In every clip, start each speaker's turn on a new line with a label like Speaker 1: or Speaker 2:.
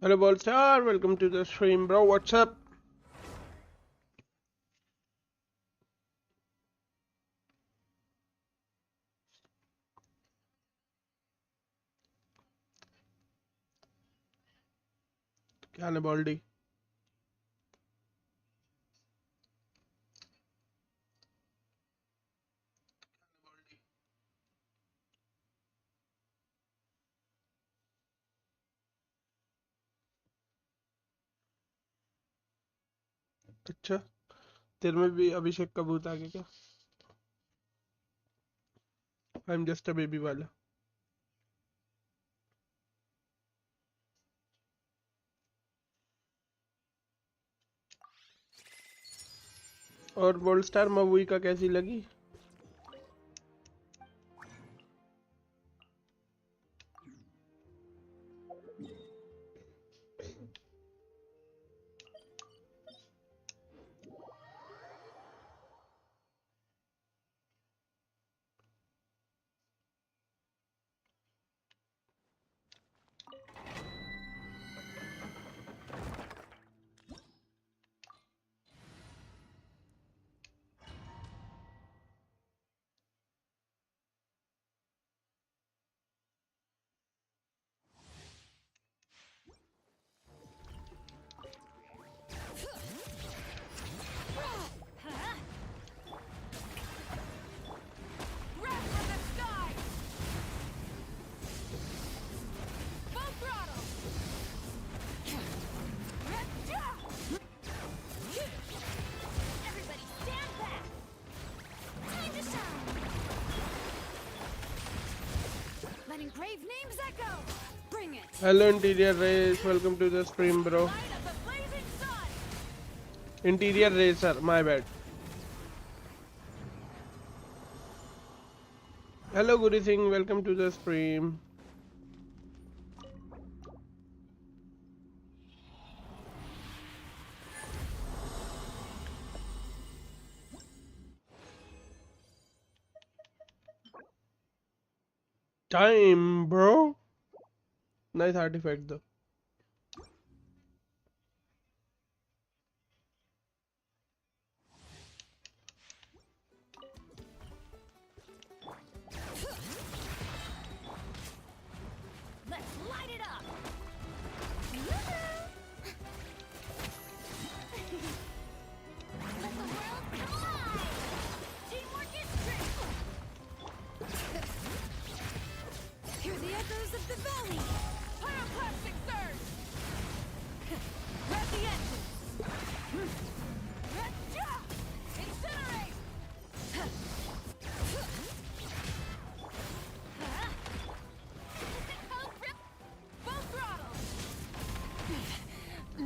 Speaker 1: Hello, Ballstar. Welcome to the stream, bro. What's up? क्या हाल है baldy? अच्छा, तेरे में भी अभिषेक का भूत आ गया क्या? I am just a baby वाला. और बॉलस्टार मवुई का कैसी लगी? Hello, Interior Race. Welcome to the stream, bro. Interior Racer, my bad. Hello, Guri Singh. Welcome to the stream. Time, bro. Nice artifact, though.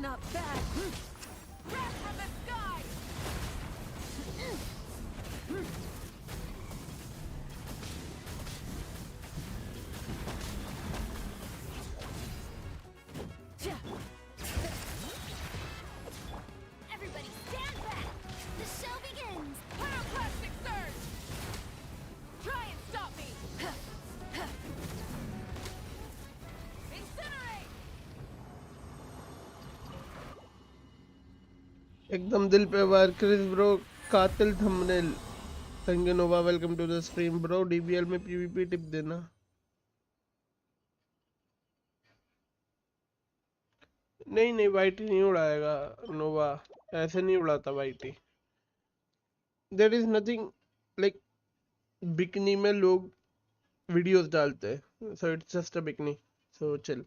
Speaker 2: Not bad. Wrath from the sky. Everybody stand back. The show begins. Pyroclastic surge. Try and stop me. Incinerate.
Speaker 1: एकदम दिल पे वार Chris bro. कातिल thumbnail. Thank you Nova. Welcome to the stream, bro. DBL में PVP tip देना. नहीं नहीं, YT नहीं उड़ाएगा नोवा. ऐसे नहीं उड़ाता YT. There is nothing like. Bikini में लोग वीडियोस डालते हैं, so it's just a bikini. So chill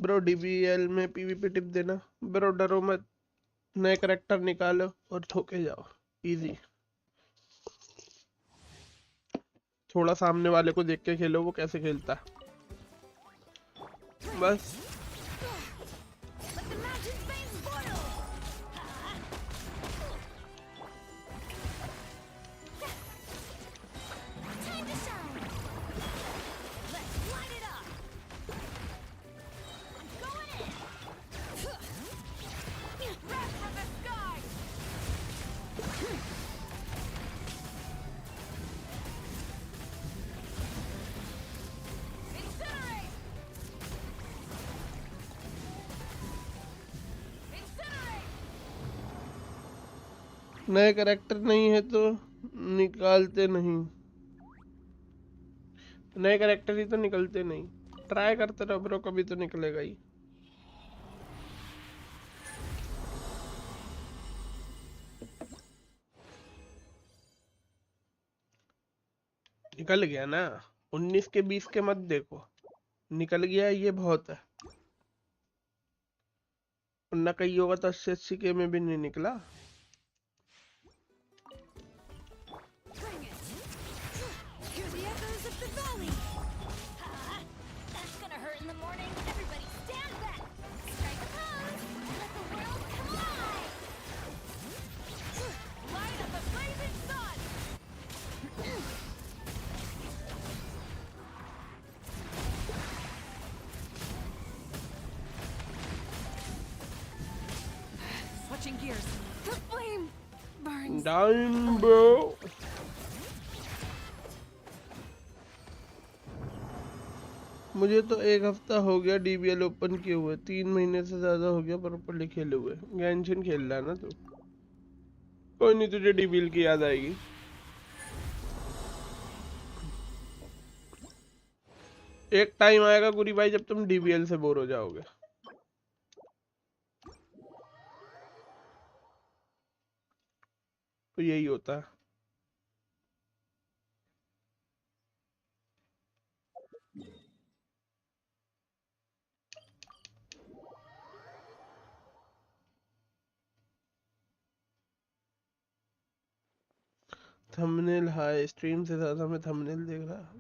Speaker 1: bro. DBL में पीवीपी टिप देना ब्रो. डरो मत. नए करेक्टर निकालो और ठोके जाओ. इजी. थोड़ा सामने वाले को देख के खेलो वो कैसे खेलता है, बस.
Speaker 2: Let the magic veins boil. Time to shine. Let's light it up. I'm going in. Wrath from the sky. Incinerate.
Speaker 1: नए कैरेक्टर नहीं है तो निकालते नहीं, नए कैरेक्टर ही तो निकलते नहीं। ट्राई करते रहो ब्रो, कभी तो निकलेगा ही। निकल गया ना, 19 के 20 के मत देखो, निकल गया ये बहुत है। वरना कहीं होगा तो 80 के में भी नहीं निकला।
Speaker 2: Bring it! Hear the echoes of the valley! Ha! That's gonna hurt in the morning. Everybody stand back! Strike a pose! Let the world collide! Light up a blazing sun! Switching gears. The flame burns.
Speaker 1: Down bro. मुझे तो एक हफ्ता हो गया DBL open किए हुए, 3 महीने से ज्यादा हो गया प्रॉपर्ली खेले हुए। गैंशन खेल रहा है ना तू? कोई नहीं, तुझे डीबीएल की याद आएगी। एक टाइम आएगा गुरी भाई जब तुम डीबीएल से बोर हो जाओगे। तो यही होता है। थंबनेल हाय, स्ट्रीम से ज्यादा मैं थंबनेल देख रहा।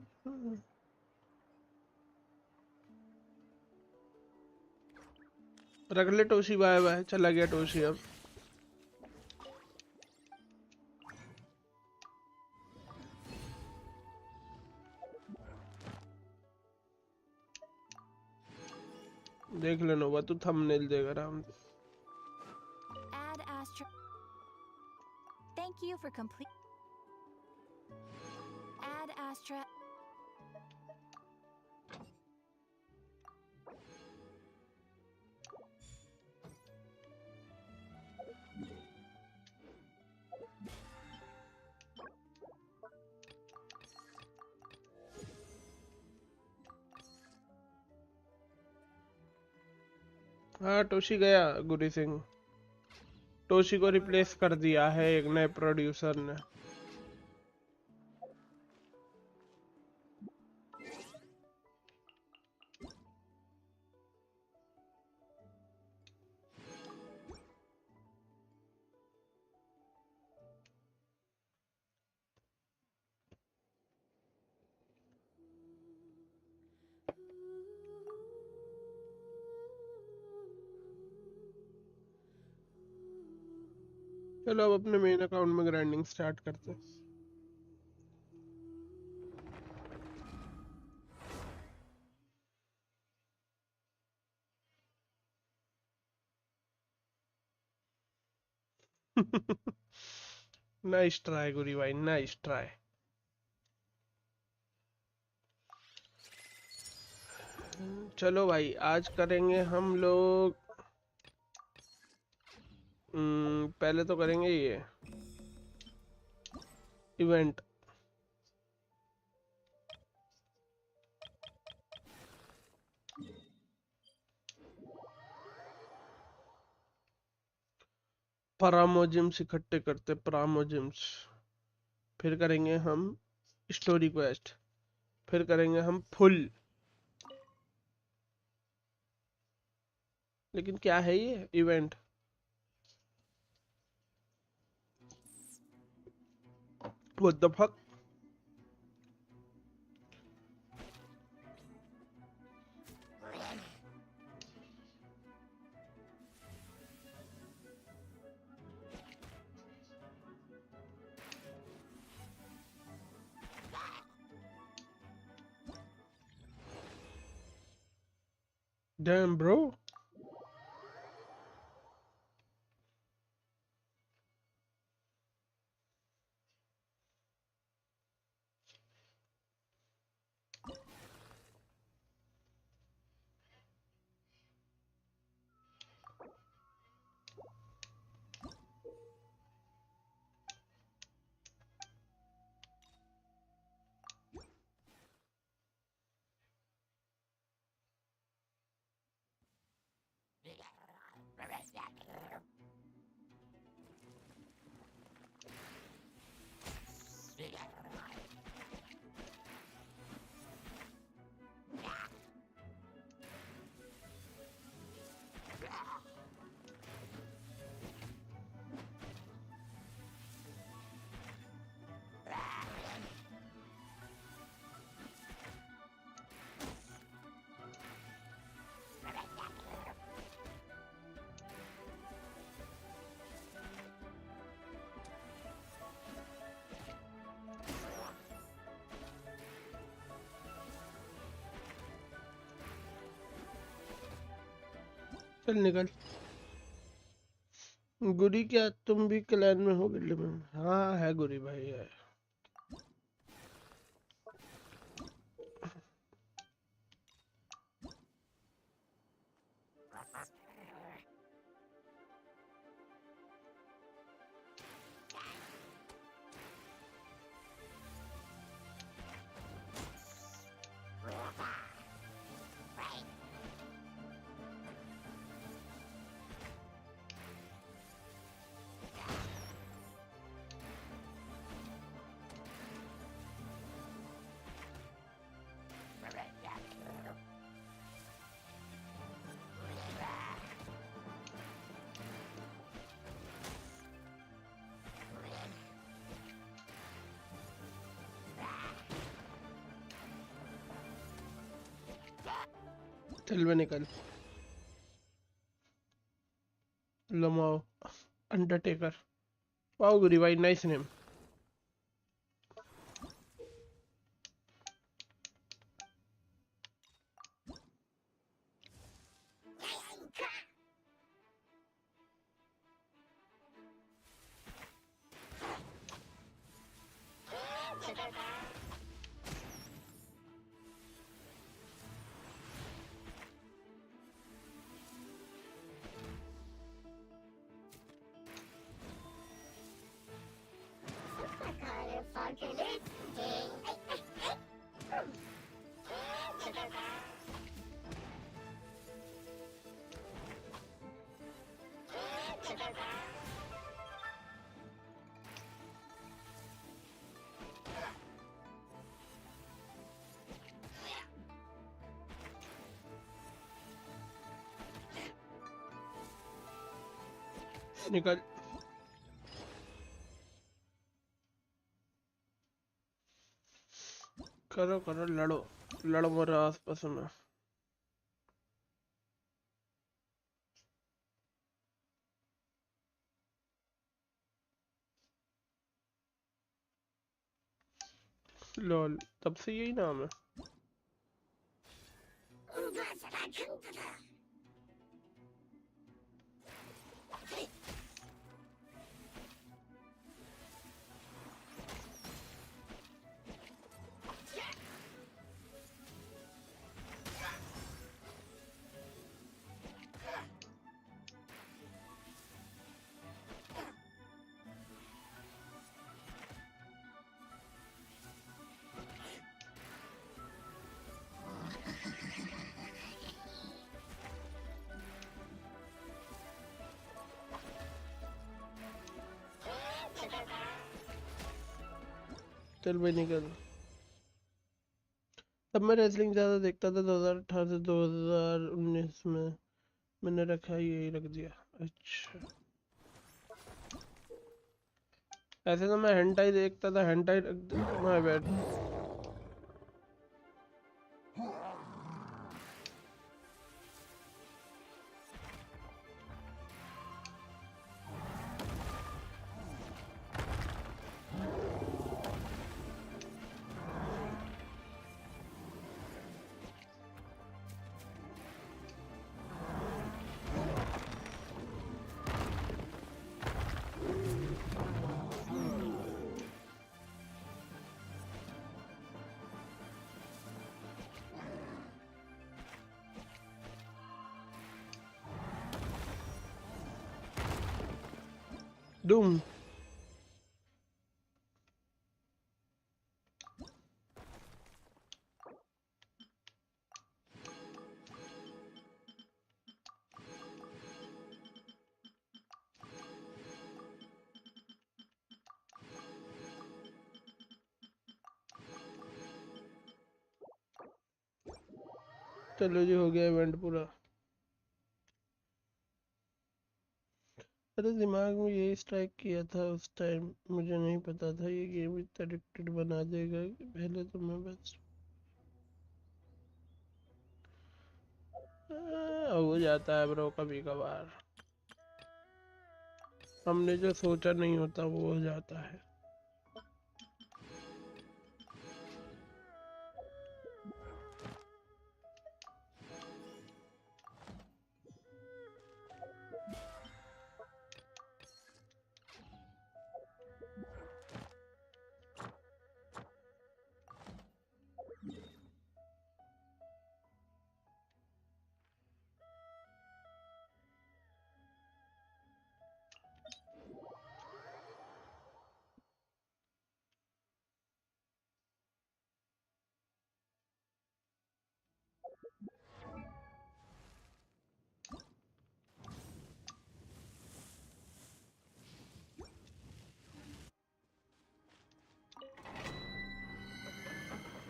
Speaker 1: रख ले टोशी, बाय बाय, चला गया टोशी अब। देख लेना हुआ, तू थंबनेल देख रहा।
Speaker 2: Add Astra. Thank you for complete. Add Astra.
Speaker 1: हाँ टोशी गया गुरी सिंह, टोशी को रिप्लेस कर दिया है एक नए प्रोड्यूसर ने। चलो अब अपने मेन अकाउंट में ग्राइंडिंग स्टार्ट करते हैं। नाइस ट्राई गुरी भाई, नाइस ट्राई। चलो भाई आज करेंगे हम लोग, पहले तो करेंगे ये इवेंट। प्रामोजिम्स इकट्ठे करते, प्रामोजिम्स। फिर करेंगे हम स्टोरी क्वेस्ट, फिर करेंगे हम फुल। लेकिन क्या है ये event? What the fuck? Damn bro. चल निकल। गुरी क्या तुम भी क्लैन में हो गिल्ड में? हाँ है गुरी भाई है। चल बे निकल। लमाओ अंडरटेकर। वाओ गुरी भाई नाइस नेम। निकल। करो करो लड़ो। लड़ो मेरे आस पास में। लॉल तब से यही नाम है। चल भाई निकल। तब मैं रेसलिंग ज़्यादा देखता था 2018 से 2019 में। मैंने रखा यही रख दिया। अच्छा ऐसे तो मैं हेंटाई देखता था हेंटाई रख दिया माय बैड। डूम। चलो जी हो गया इवेंट पूरा। अरे दिमाग में यही स्ट्राइक किया था उस टाइम मुझे नहीं पता था ये गेम इतना एडिक्टेड बना देगा कि पहले तो मैं बस हो जाता है ब्रो कभी कभार। हमने जो सोचा नहीं होता वो हो जाता है।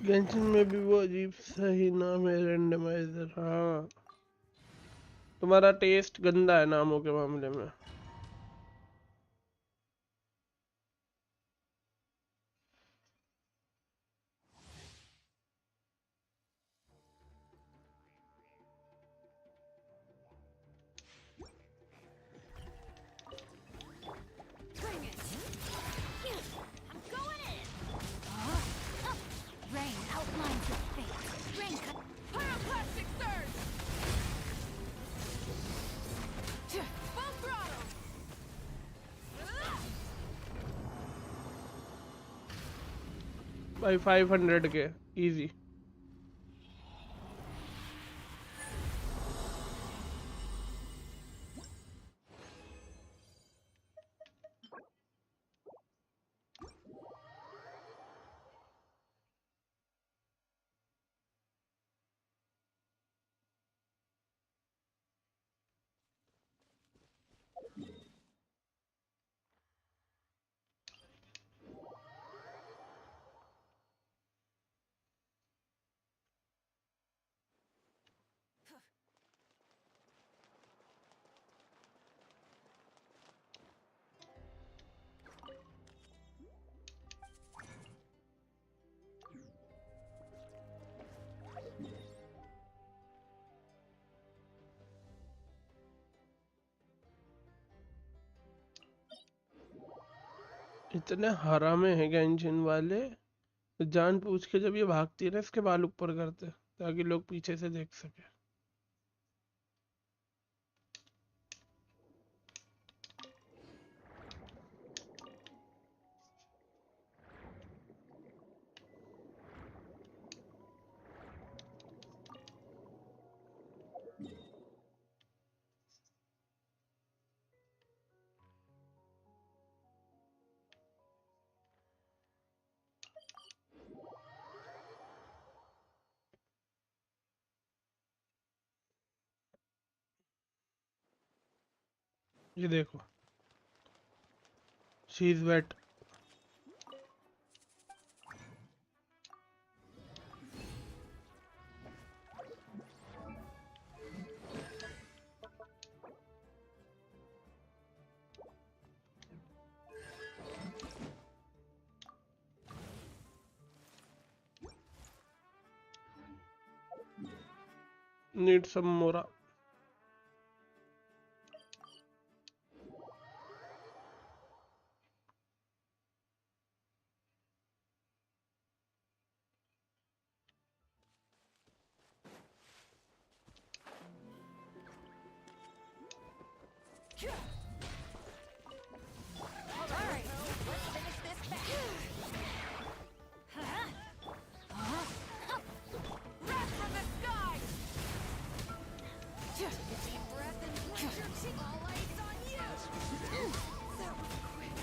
Speaker 1: गेंशिन में भी वो अजीब सा ही नाम है, रैंडमाइजर। हाँ, तुम्हारा टेस्ट गंदा है नामों के मामले में।
Speaker 2: Bring it. I'm going in. Huh? Rain outlines your fate. Rain cut. Pyroclastic surge. Full throttle.
Speaker 1: भाई 500 के इजी। इतने हरामे हैं गेंशिन वाले, जान पूछ के जब ये भागती है ना इसके बाल ऊपर करते ताकि लोग पीछे से देख सके। ये देखो, she is wet. Need some Mora.
Speaker 2: Alright, let's finish this back. Wrath from the sky! Take a deep breath and let your cheek. All eyes on you! That was quick.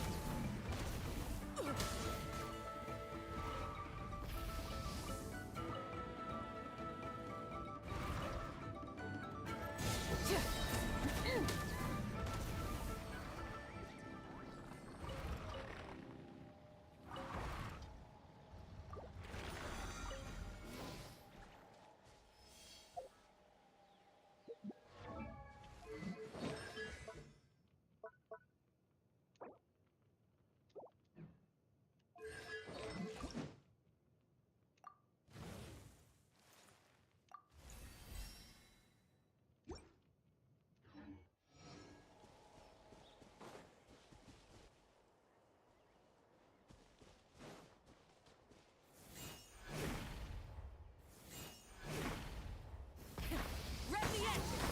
Speaker 2: Rev the engine!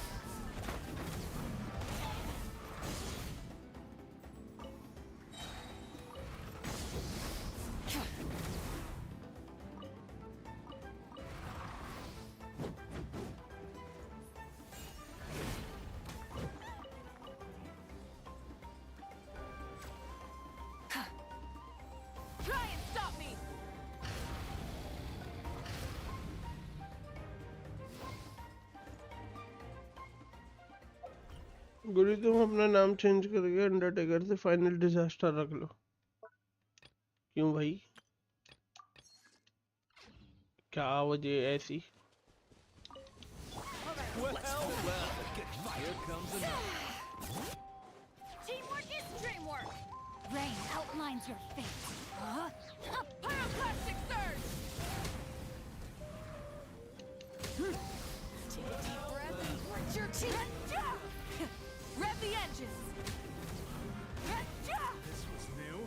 Speaker 2: Try and stop me!
Speaker 1: गुरु तुम अपना नाम change करके Undertaker से final disaster रख लो। क्यों भाई? क्या वजह ऐसी?
Speaker 3: Here comes another.
Speaker 2: Teamwork is dreamwork. Rain outlines your fate. Pyroclastic surge. Take a deep breath and grit your teeth. Rev the engines.
Speaker 3: This was new.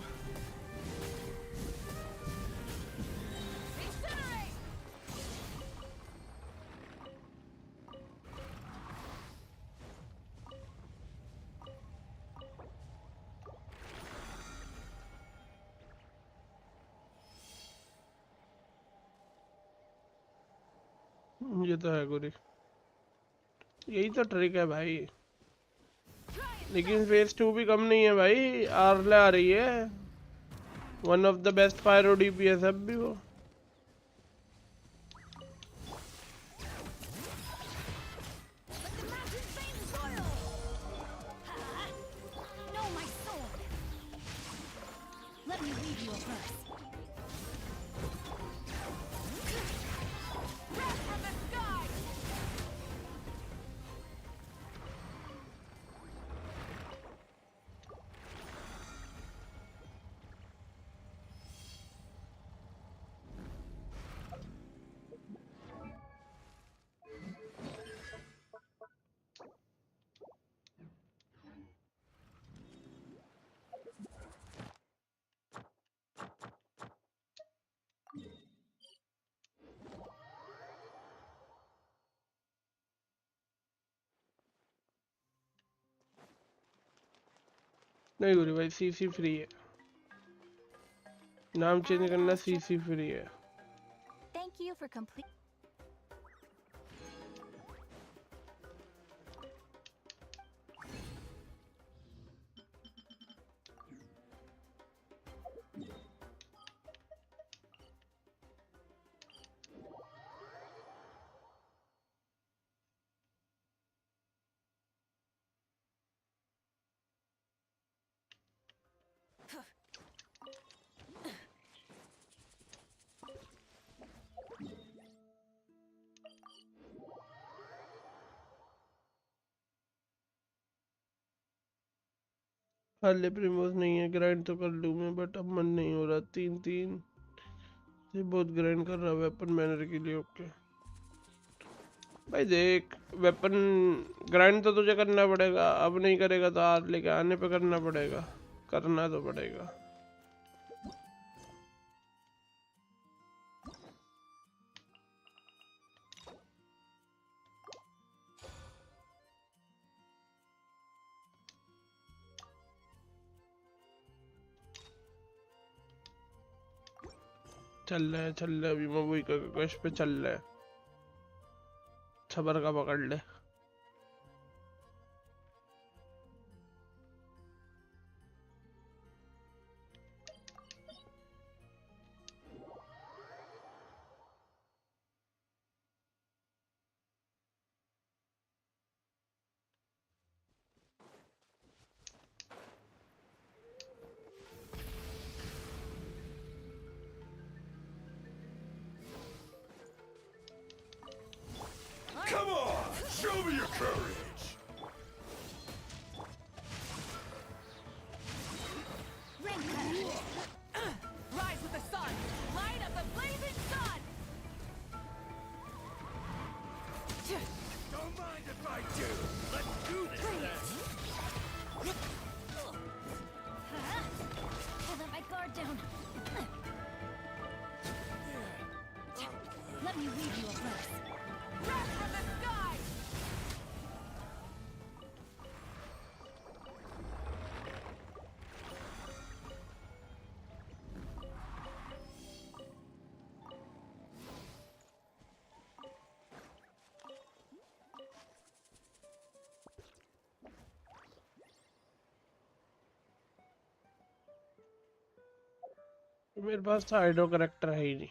Speaker 2: Incinerate.
Speaker 1: ये तो है गुरी, यही तो ट्रिक है भाई। लेकिन फेज 2 भी कम नहीं है भाई, आर्ले आ रही है, one of the best pyro DPS है भी वो।
Speaker 2: Know my sword. Let me read you a verse. Wrath from the sky.
Speaker 1: नहीं गुरी भाई, सीसी फ्री है, नाम चेंज करना सीसी फ्री है।
Speaker 2: Thank you for complete.
Speaker 1: हाले प्रीमोस नहीं है, ग्राइंड तो कर लूँ मैं, बट अब मन नहीं हो रहा। 3-3 से बहुत ग्राइंड कर रहा वेपन मैनर के लिए। ओके भाई देख, वेपन ग्राइंड तो तुझे करना पड़ेगा, अब नहीं करेगा तो हार लेके आने पे करना पड़ेगा, करना तो पड़ेगा। चल रहा है अभी मवुइका का कश पे चल रहा है, सबर का पकड़ ले।
Speaker 3: Come on, show me your courage.
Speaker 2: Rise with the sun. Light up the blazing sun.
Speaker 3: Don't mind if I do. Let's do this then.
Speaker 2: I let my guard down. Let me read you a verse. Wrath from the sky.
Speaker 1: मेरे पास तो आइडो character है ही नहीं।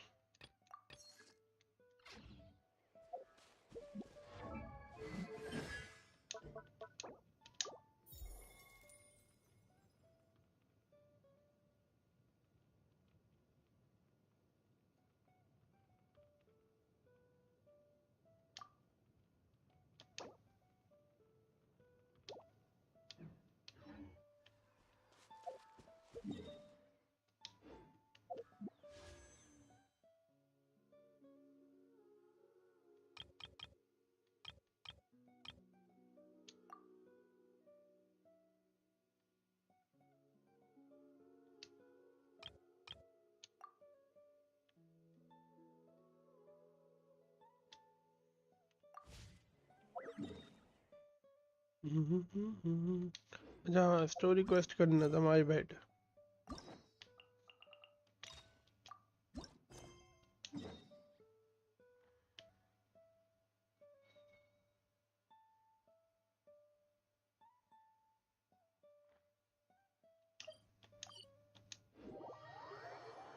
Speaker 1: अच्छा हाँ story quest करना था my bad.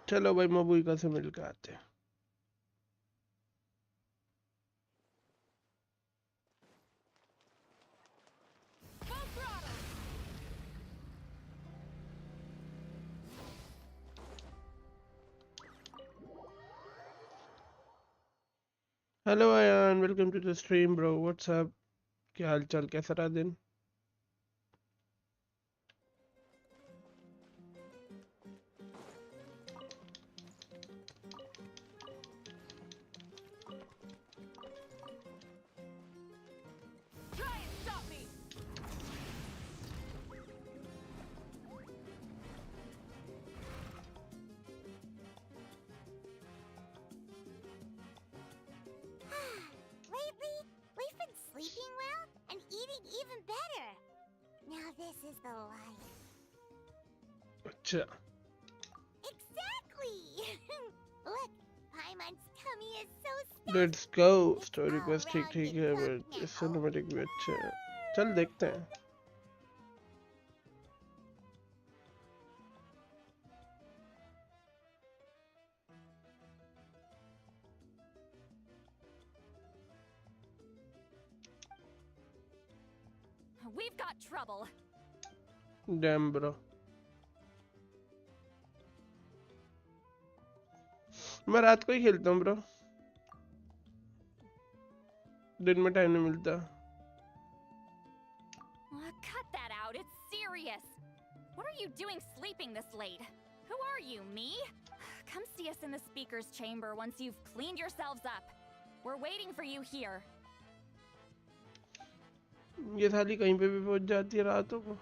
Speaker 1: चलो भाई मबुइका से मिल के आते हैं।
Speaker 2: Full throttle!
Speaker 1: Hello Ayaan, welcome to the stream bro, what's up, क्या हाल चाल, कैसा रहा दिन?
Speaker 2: Try and stop me!
Speaker 4: Lately, we've been sleeping well and eating even better. Now this is the life.
Speaker 1: अच्छा
Speaker 4: Exactly! Look, Paimon's tummy is so stuffed.
Speaker 1: Let's go.
Speaker 4: It's
Speaker 1: story
Speaker 4: all
Speaker 1: quest ठीक ठीक
Speaker 4: rounded
Speaker 1: है
Speaker 4: up
Speaker 1: but
Speaker 4: now.
Speaker 1: Cinematic भी अच्छा है। चल देखते हैं।
Speaker 2: We've got trouble.
Speaker 1: Damn bro, मैं रात को ही खेलता हूँ ब्रो, दिन में टाइम नहीं मिलता।
Speaker 2: Cut that out, it's serious. What are you doing sleeping this late? Who are you, me? Come see us in the speaker's chamber once you've cleaned yourselves up. We're waiting for you here.
Speaker 1: ये थाली कहीं पे भी पहुंच जाती है रातों को।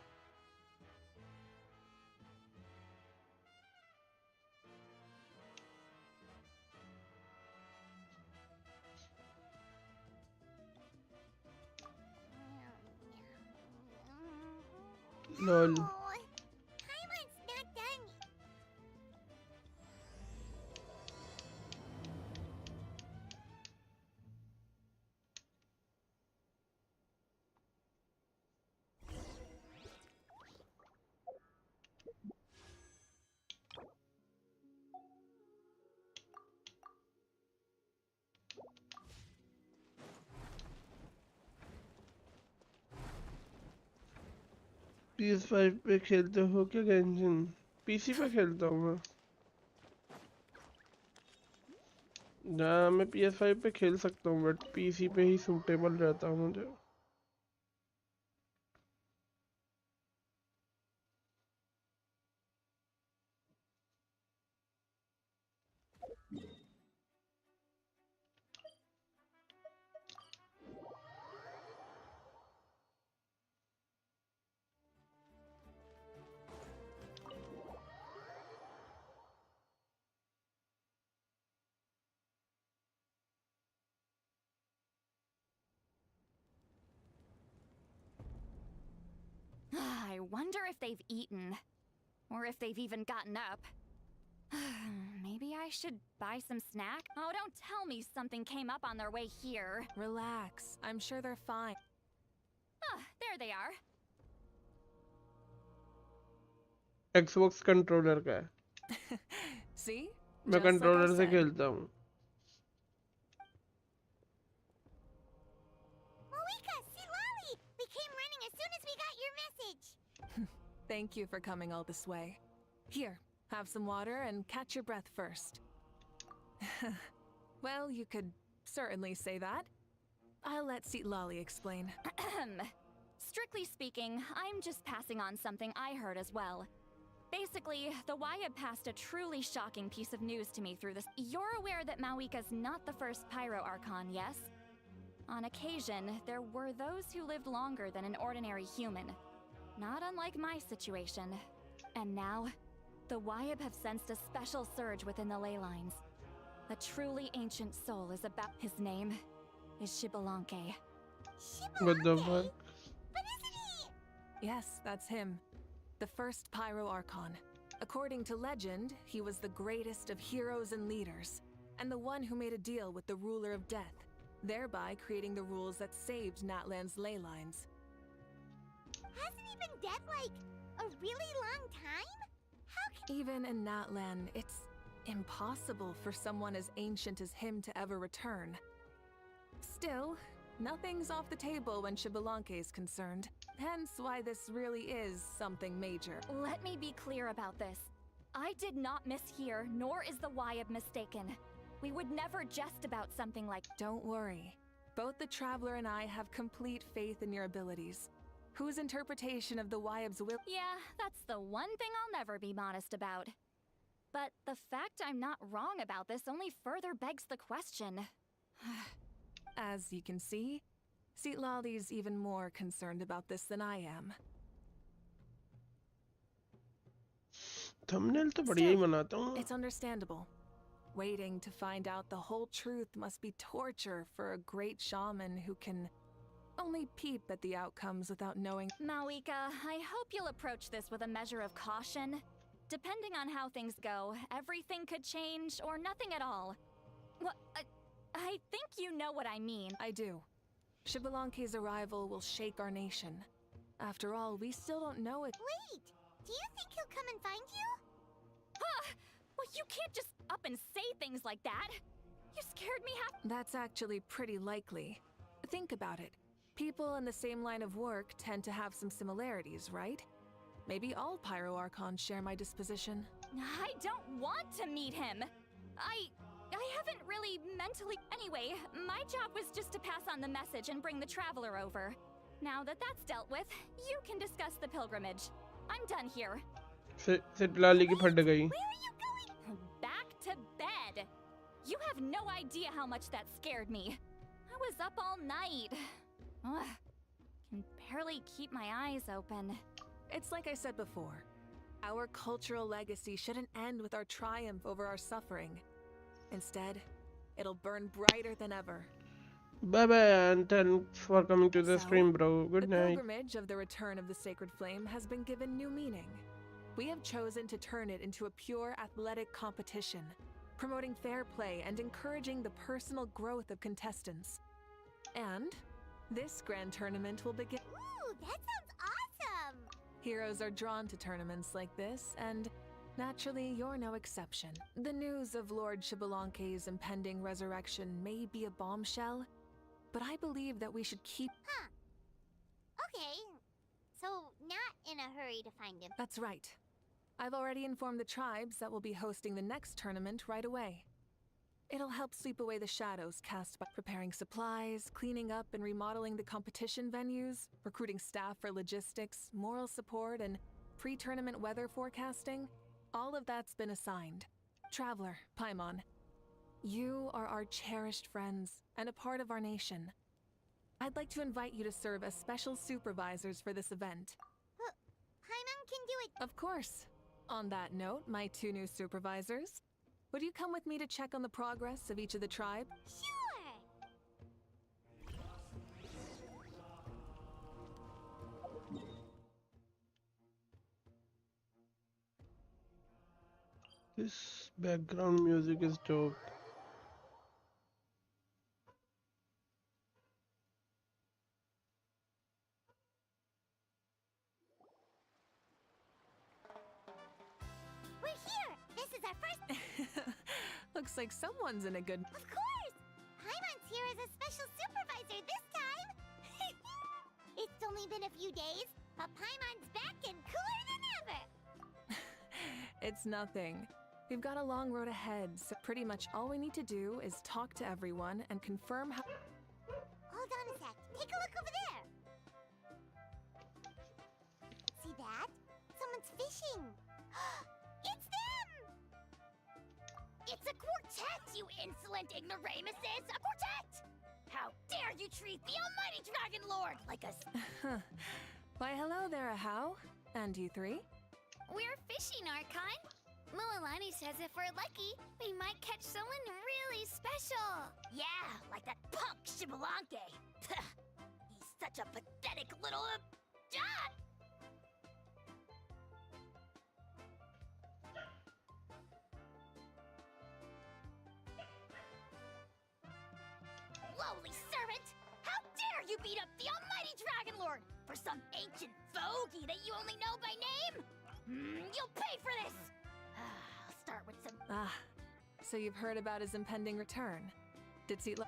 Speaker 1: Lol
Speaker 4: Oh, Paimon's not done.
Speaker 1: PS5 पे खेलते हो क्या गेंशिन? पीसी पे खेलता हूँ मैं। हाँ मैं PS5 पे खेल सकता हूँ बट पीसी पे ही सूटेबल रहता हूँ मुझे।
Speaker 2: I wonder if they've eaten. Or if they've even gotten up. Maybe I should buy some snack? Oh, don't tell me something came up on their way here.
Speaker 5: Relax. I'm sure they're fine.
Speaker 2: Ah, there they are.
Speaker 1: Xbox controller का है,
Speaker 5: See?
Speaker 1: मैं
Speaker 5: Just like I
Speaker 1: controller से
Speaker 5: said.
Speaker 1: खेलता हूँ।
Speaker 4: Mavuika, see Lolly! We came running as soon as we got your message.
Speaker 5: Thank you for coming all this way. Here, have some water and catch your breath first. Well, you could certainly say that. I'll let Lolly explain.
Speaker 2: Strictly speaking, I'm just passing on something I heard as well. Basically, the Wyatt passed a truly shocking piece of news to me through this. You're aware that Mawika's not the first Pyro Archon, yes? On occasion, there were those who lived longer than an ordinary human. Not unlike my situation. And now, the Wyatt have sensed a special surge within the ley lines. A truly ancient soul is about. His name is Shibalanke.
Speaker 1: What the
Speaker 4: Shibalake?
Speaker 1: fuck?
Speaker 4: But isn't he?
Speaker 5: Yes, that's him. The first Pyro Archon. According to legend, he was the greatest of heroes and leaders, and the one who made a deal with the ruler of death, thereby creating the rules that saved Natlan's ley lines.
Speaker 4: Hasn't he been dead like a really long time? How can...
Speaker 5: Even in Natlan, it's impossible for someone as ancient as him to ever return. Still, nothing's off the table when Xbalanque is concerned, hence why this really is something major.
Speaker 2: Let me be clear about this. I did not mishear, nor is the Wyab mistaken. We would never jest about something like...
Speaker 5: Don't worry. Both the Traveler and I have complete faith in your abilities. Whose interpretation of the Wyab's will...
Speaker 2: Yeah, that's the one thing I'll never be modest about. But the fact I'm not wrong about this only further begs the question.
Speaker 5: As you can see, Citlali's even more concerned about this than I am.
Speaker 1: Thumbnail तो बढ़िया ही बनाता हूँ.
Speaker 5: It's understandable. Waiting to find out the whole truth must be torture for a great shaman who can only peep at the outcomes without knowing.
Speaker 2: Mavuika, I hope you'll approach this with a measure of caution. Depending on how things go, everything could change or nothing at all. Well, I think you know what I mean.
Speaker 5: I do. Xbalanque's arrival will shake our nation. After all, we still don't know it.
Speaker 4: Wait! Do you think he'll come and find you?
Speaker 2: Huh! Well, you can't just up and say things like that. You scared me half.
Speaker 5: That's actually pretty likely. Think about it. People in the same line of work tend to have some similarities, right? Maybe all Pyro Archons share my disposition.
Speaker 2: I don't want to meet him. I haven't really mentally... Anyway, my job was just to pass on the message and bring the Traveler over. Now that that's dealt with, you can discuss the pilgrimage. I'm done here.
Speaker 1: सिटलाली की फट गई.
Speaker 2: Where are you going? Back to bed. You have no idea how much that scared me. I was up all night. Ugh. Can barely keep my eyes open.
Speaker 5: It's like I said before. Our cultural legacy shouldn't end with our triumph over our suffering. Instead, it'll burn brighter than ever.
Speaker 1: Bye bye and thanks for coming to the stream, bro. Good
Speaker 5: The
Speaker 1: night.
Speaker 5: pilgrimage of the return of the sacred flame has been given new meaning. We have chosen to turn it into a pure athletic competition, promoting fair play and encouraging the personal growth of contestants. And this grand tournament will begin.
Speaker 4: Ooh, that sounds awesome!
Speaker 5: Heroes are drawn to tournaments like this, and naturally, you're no exception. The news of Lord Xbalanque's impending resurrection may be a bombshell, but I believe that we should keep...
Speaker 4: Huh. Okay. So, not in a hurry to find him.
Speaker 5: That's right. I've already informed the tribes that we'll be hosting the next tournament right away. It'll help sweep away the shadows cast by preparing supplies, cleaning up and remodeling the competition venues, recruiting staff for logistics, moral support, and pre-tournament weather forecasting. All of that's been assigned. Traveler, Paimon, you are our cherished friends and a part of our nation. I'd like to invite you to serve as special supervisors for this event.
Speaker 4: Paimon can do it.
Speaker 5: Of course. On that note, my two new supervisors, would you come with me to check on the progress of each of the tribe?
Speaker 4: Sure!
Speaker 1: This background music is dope.
Speaker 4: We're here! This is our first...
Speaker 5: Looks like someone's in a good...
Speaker 4: Of course! Paimon's here as a special supervisor this time! It's only been a few days, but Paimon's back and cooler than ever!
Speaker 5: It's nothing. We've got a long road ahead, so pretty much all we need to do is talk to everyone and confirm how...
Speaker 4: Hold on a sec. Take a look over there! See that? Someone's fishing! It's them!
Speaker 2: It's a quartet, you insolent ignoramuses! A quartet! How dare you treat the almighty Dragon Lord like a...
Speaker 5: Why, hello there, Ahau. And you three?
Speaker 2: We're fishing, Archon. Mualani says if we're lucky, we might catch someone really special. Yeah, like that punk Xbalanque. He's such a pathetic little... beat up the almighty Dragon Lord for some ancient fogey that you only know by name? You'll pay for this! I'll start with some...
Speaker 5: Ah, so you've heard about his impending return. Did he...
Speaker 4: Oh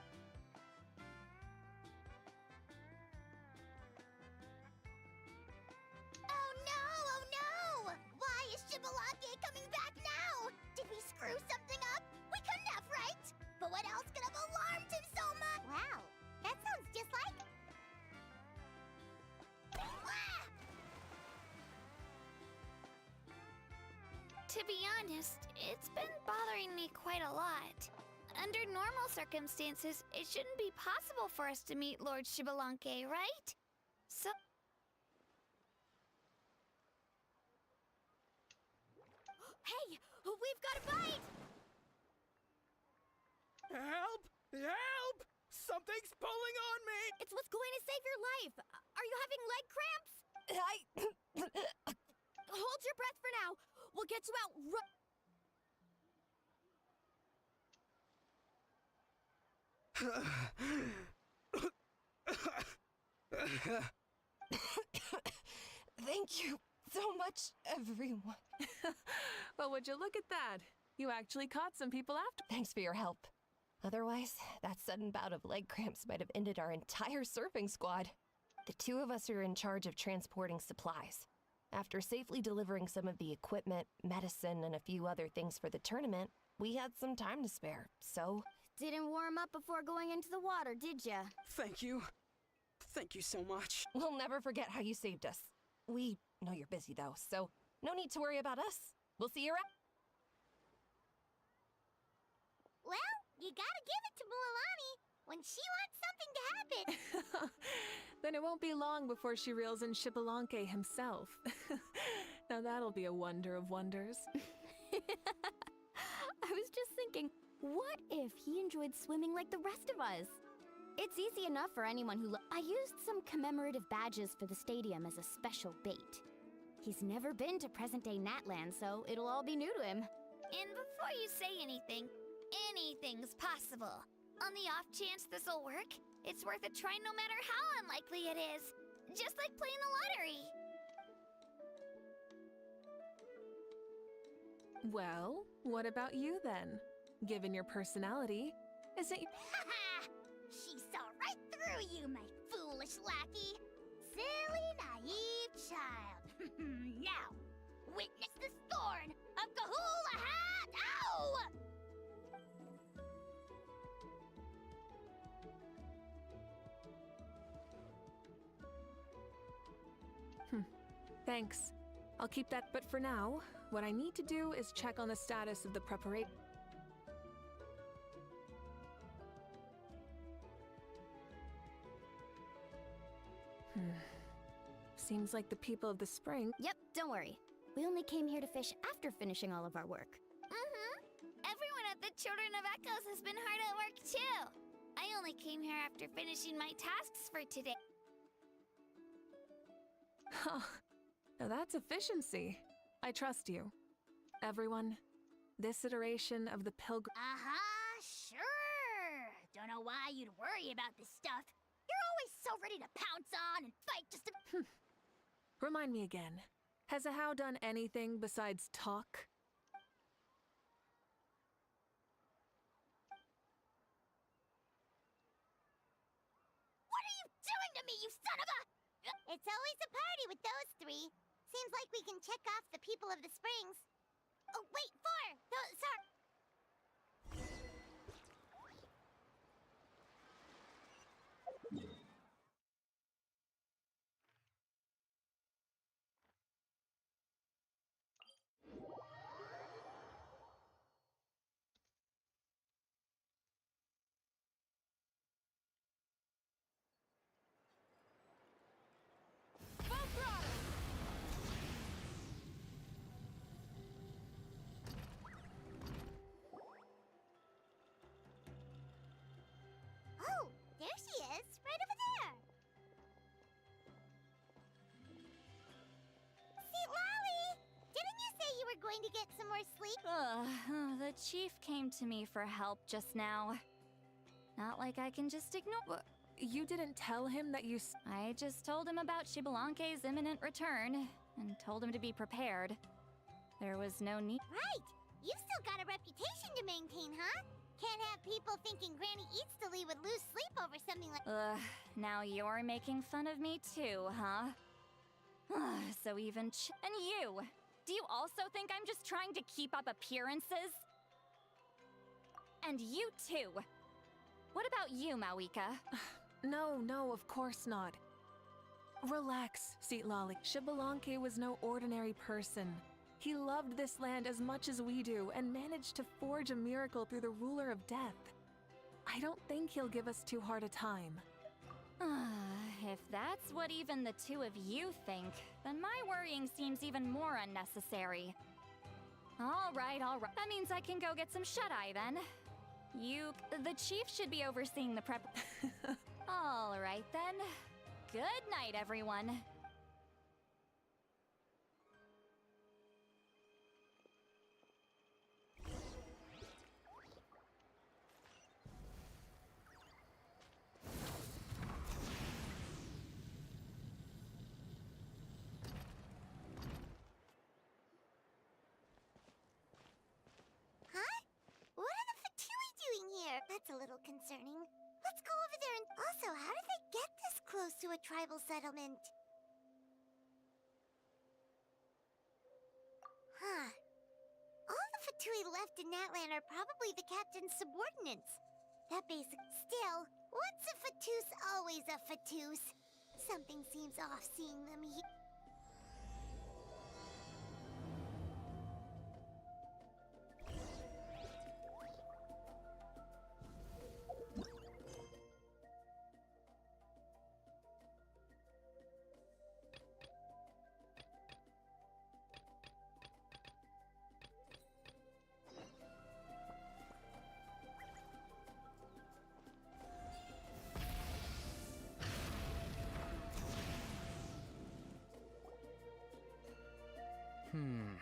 Speaker 4: no! Why is Shibalake coming back now? Did we screw something up? We couldn't have, right? But what else could have alarmed him so much? Wow, that sounds just like... Ah!
Speaker 2: To be honest, it's been bothering me quite a lot. Under normal circumstances, it shouldn't be possible for us to meet Lord Shibalanke, right? So... Hey! We've got a bite!
Speaker 6: Help! Help! Something's pulling on me!
Speaker 2: It's what's going to save your life! Are you having leg cramps? Hold your breath for now! We'll get you out
Speaker 7: Thank you so much, everyone.
Speaker 5: Well, would you look at that? You actually caught some people after.
Speaker 7: Thanks for your help. Otherwise, that sudden bout of leg cramps might have ended our entire surfing squad. The two of us are in charge of transporting supplies. After safely delivering some of the equipment, medicine, and a few other things for the tournament, we had some time to spare, so...
Speaker 2: Didn't warm up before going into the water, did ya?
Speaker 6: Thank you. Thank you so much.
Speaker 7: We'll never forget how you saved us. We know you're busy, though, so no need to worry about us. We'll see you around.
Speaker 4: Well, you gotta give it to Mualani when she wants something to happen.
Speaker 5: Then it won't be long before she reels in Shibalanke himself. Now that'll be a wonder of wonders.
Speaker 2: I was just thinking, what if he enjoyed swimming like the rest of us? It's easy enough for anyone who... I used some commemorative badges for the stadium as a special bait. He's never been to present-day Natland, so it'll all be new to him. And before you say anything, anything's possible. On the off chance this'll work, it's worth a try no matter how unlikely it is. Just like playing the lottery.
Speaker 5: Well, what about you then? Given your personality, isn't you...
Speaker 4: Haha! She saw right through you, my foolish lackey. Silly, naive child. Now, witness the scorn of Kahula Hat! Ow!
Speaker 5: Thanks. I'll keep that, but for now, what I need to do is check on the status of the preparation. Seems like the people of the spring...
Speaker 2: Yep, don't worry. We only came here to fish after finishing all of our work. Everyone at the Children of Echoes has been hard at work too. I only came here after finishing my tasks for today.
Speaker 5: Huh. Now that's efficiency. I trust you. Everyone, this iteration of the pilgrim...
Speaker 4: Sure. Don't know why you'd worry about this stuff. You're always so ready to pounce on and fight just to...
Speaker 5: Remind me again. Has Ahau done anything besides talk?
Speaker 4: What are you doing to me, you son of a... It's always a party with those three. Seems like we can check off the people of the springs. Oh, wait, four! Sorry. Oh, there she is, right over there. See, Lolly, didn't you say you were going to get some more sleep?
Speaker 2: The chief came to me for help just now. Not like I can just ignore...
Speaker 5: you didn't tell him that you
Speaker 2: I just told him about Shibalanke's imminent return and told him to be prepared. There was no need.
Speaker 4: Right! You've still got a reputation to maintain, huh? Can't have people thinking Granny Eatstily would lose sleep over something like.
Speaker 2: Ugh, now you're making fun of me too, huh? So even and you! Do you also think I'm just trying to keep up appearances? And you too! What about you, Mavuika?
Speaker 5: No, of course not. Relax, Seatlolly. Shibalanke was no ordinary person. He loved this land as much as we do and managed to forge a miracle through the ruler of death. I don't think he'll give us too hard a time.
Speaker 2: If that's what even the two of you think, then my worrying seems even more unnecessary. All right. That means I can go get some shut-eye then. The chief should be overseeing the prep. All right then. Good night, everyone.
Speaker 4: Huh? What are the Fatui doing here? That's a little concerning. Let's go over there and... Also, how did they get this close to a tribal settlement? Huh. All the Fatui left in that land are probably the captain's subordinates. That basic... Still, once a Fatus, always a Fatus. Something seems off seeing them here.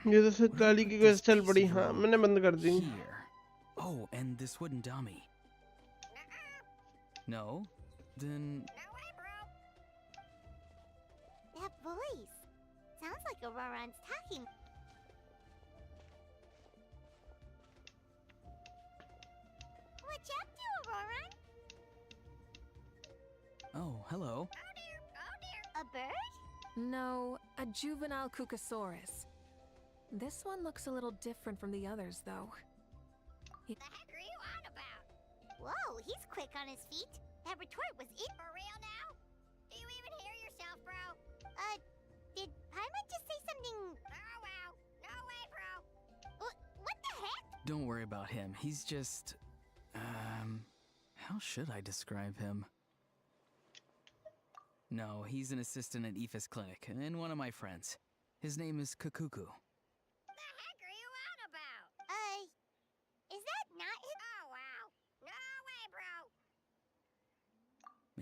Speaker 1: ये तो सिताली की quest चल पड़ी हाँ मैंने बंद कर दी
Speaker 6: Here. Oh, and this wooden dummy. No? Then
Speaker 4: That voice. Sounds like Auroran's talking. What's up to Auroran?
Speaker 6: oh, hello.
Speaker 4: A bird?
Speaker 5: No, a juvenile Cucosaurus. This one looks a little different from the others, though.
Speaker 4: The heck are you on about? Whoa, he's quick on his feet. That retort was it. For real now? Do you even hear yourself, bro? Did Paimon just say something? Oh, wow. No way, bro. What the heck?
Speaker 6: Don't worry about him. He's just... how should I describe him? No, he's an assistant at Aoife's clinic, and one of my friends. His name is Kakuku.
Speaker 4: The heck are you on about? Is that not him? Oh, wow. No way, bro.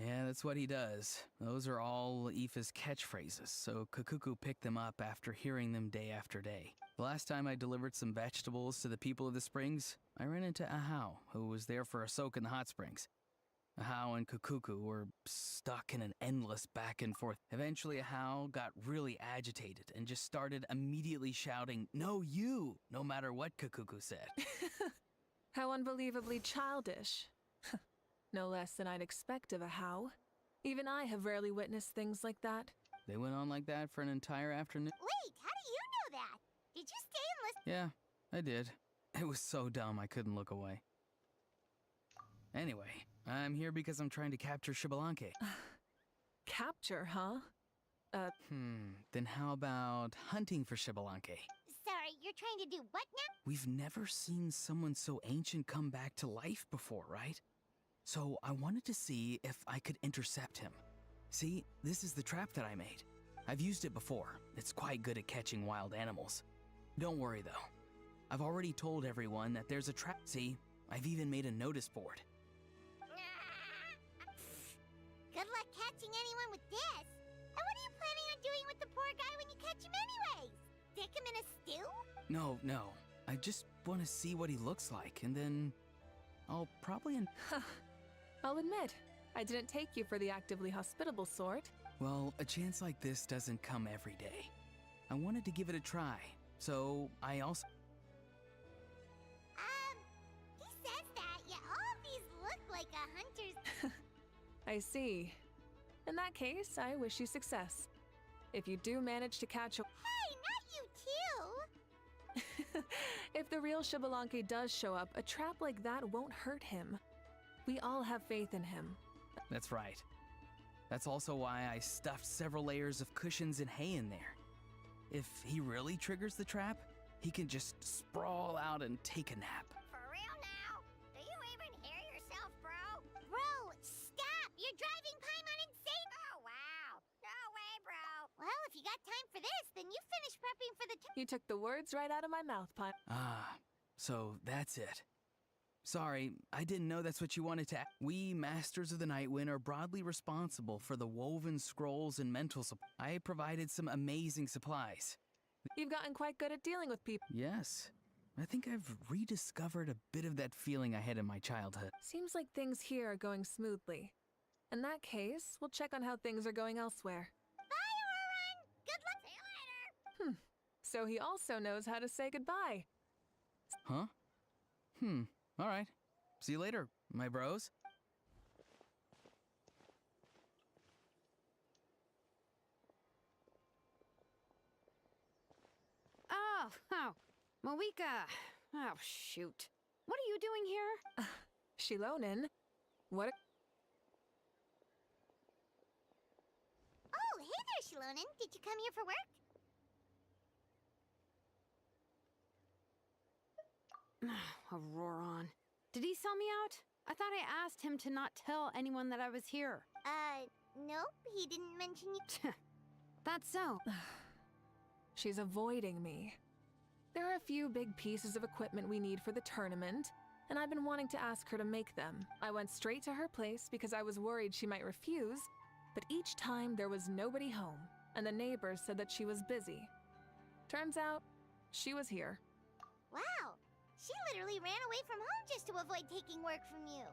Speaker 6: Yeah, that's what he does. Those are all Aoife's catchphrases, so Kakuku picked them up after hearing them day after day. The last time I delivered some vegetables to the people of the springs, I ran into Ahau, who was there for a soak in the hot springs. Ahau and Kakuku were stuck in an endless back and forth. Eventually, Ahau got really agitated and just started immediately shouting, "No, you!" no matter what Kakuku said.
Speaker 5: How unbelievably childish. No less than I'd expect of a How. Even I have rarely witnessed things like that.
Speaker 6: They went on like that for an entire afternoon.
Speaker 4: Wait, how do you know that? Did you stay and listen?
Speaker 6: Yeah, I did. It was so dumb I couldn't look away. Anyway, I'm here because I'm trying to capture Shibalanke.
Speaker 5: Capture, huh?
Speaker 6: Then how about hunting for Shibalanke?
Speaker 4: Sorry, you're trying to do what now?
Speaker 6: We've never seen someone so ancient come back to life before, right? So I wanted to see if I could intercept him. See, this is the trap that I made. I've used it before. It's quite good at catching wild animals. Don't worry though. I've already told everyone that there's a trap. See, I've even made a notice board.
Speaker 4: Good luck catching anyone with this. And what are you planning on doing with the poor guy when you catch him anyways? Stick him in a stew?
Speaker 6: No. I just want to see what he looks like, and then I'll probably...
Speaker 5: I'll admit, I didn't take you for the actively hospitable sort.
Speaker 6: Well, a chance like this doesn't come every day. I wanted to give it a try, so I also...
Speaker 4: He says that, yet all of these look like a hunter's...
Speaker 5: I see. In that case, I wish you success. If you do manage to catch a...
Speaker 4: Hey, not you too!
Speaker 5: If the real Xbalanque does show up, a trap like that won't hurt him. We all have faith in him.
Speaker 6: That's right. That's also why I stuffed several layers of cushions and hay in there. If he really triggers the trap, he can just sprawl out and take a nap.
Speaker 4: For real now? Do you even hear yourself, bro? Bro, stop! You're driving Paimon insane! Oh, wow. No way, bro. Well, if you got time for this, then you finish prepping for the...
Speaker 5: You took the words right out of my mouth, Pi.
Speaker 6: Ah, so that's it. Sorry, I didn't know that's what you wanted to... We, Masters of the Nightwind, are broadly responsible for the woven scrolls and mental I provided some amazing supplies.
Speaker 5: You've gotten quite good at dealing with people.
Speaker 6: Yes, I think I've rediscovered a bit of that feeling I had in my childhood.
Speaker 5: Seems like things here are going smoothly. In that case, we'll check on how things are going elsewhere.
Speaker 4: Bye, Auron! Good luck! See you later!
Speaker 5: So he also knows how to say goodbye.
Speaker 6: Huh? All right. See you later, my bros.
Speaker 8: Oh, Mavuika. Oh, shoot. What are you doing here?
Speaker 5: Shilonen? What?
Speaker 4: Oh, hey there, Shilonen. Did you come here for work?
Speaker 8: Auroron. Did he sell me out? I thought I asked him to not tell anyone that I was here.
Speaker 4: Nope, he didn't mention you.
Speaker 8: That's so.
Speaker 5: She's avoiding me. There are a few big pieces of equipment we need for the tournament, and I've been wanting to ask her to make them. I went straight to her place because I was worried she might refuse, but each time there was nobody home, and the neighbors said that she was busy. Turns out, she was here.
Speaker 4: Wow, she literally ran away from home just to avoid taking work from you.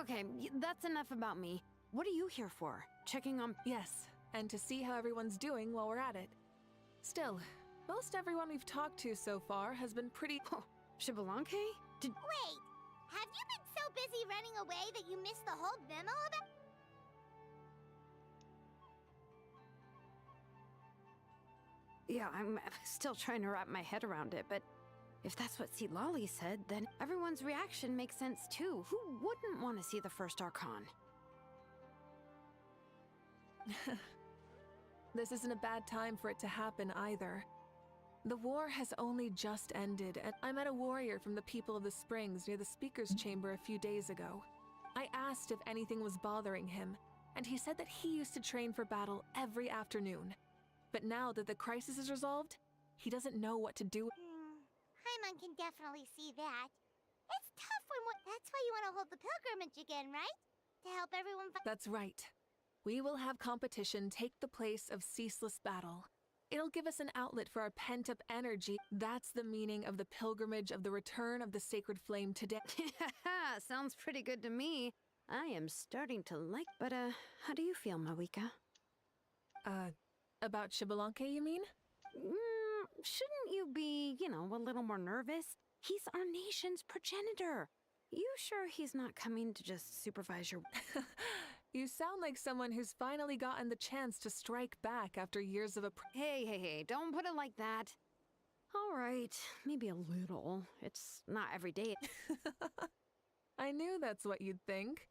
Speaker 8: Okay, that's enough about me. What are you here for? Checking on...
Speaker 5: Yes, and to see how everyone's doing while we're at it. Still, most everyone we've talked to so far has been pretty...
Speaker 8: Oh, Xbalanque? Did...
Speaker 4: Wait, have you been so busy running away that you missed the whole memo about...
Speaker 8: Yeah, I'm still trying to wrap my head around it, but if that's what Lolly said, then everyone's reaction makes sense too. Who wouldn't want to see the first Archon?
Speaker 5: This isn't a bad time for it to happen either. The war has only just ended, and I met a warrior from the People of the Springs near the Speaker's Chamber a few days ago. I asked if anything was bothering him, and he said that he used to train for battle every afternoon. But now that the crisis is resolved, he doesn't know what to do.
Speaker 4: Paimon can definitely see that. It's tough when that's why you want to hold the pilgrimage again, right? To help everyone fight.
Speaker 5: That's right. We will have competition take the place of ceaseless battle. It'll give us an outlet for our pent-up energy. That's the meaning of the pilgrimage of the return of the sacred flame today.
Speaker 8: Sounds pretty good to me. I am starting to like... But, how do you feel, Mavuika?
Speaker 5: About Xbalanque, you mean?
Speaker 8: Shouldn't you be, a little more nervous? He's our nation's progenitor. You sure he's not coming to just supervise your...
Speaker 5: You sound like someone who's finally gotten the chance to strike back after years of
Speaker 8: Hey, don't put it like that. All right, maybe a little. It's not every day.
Speaker 5: I knew that's what you'd think.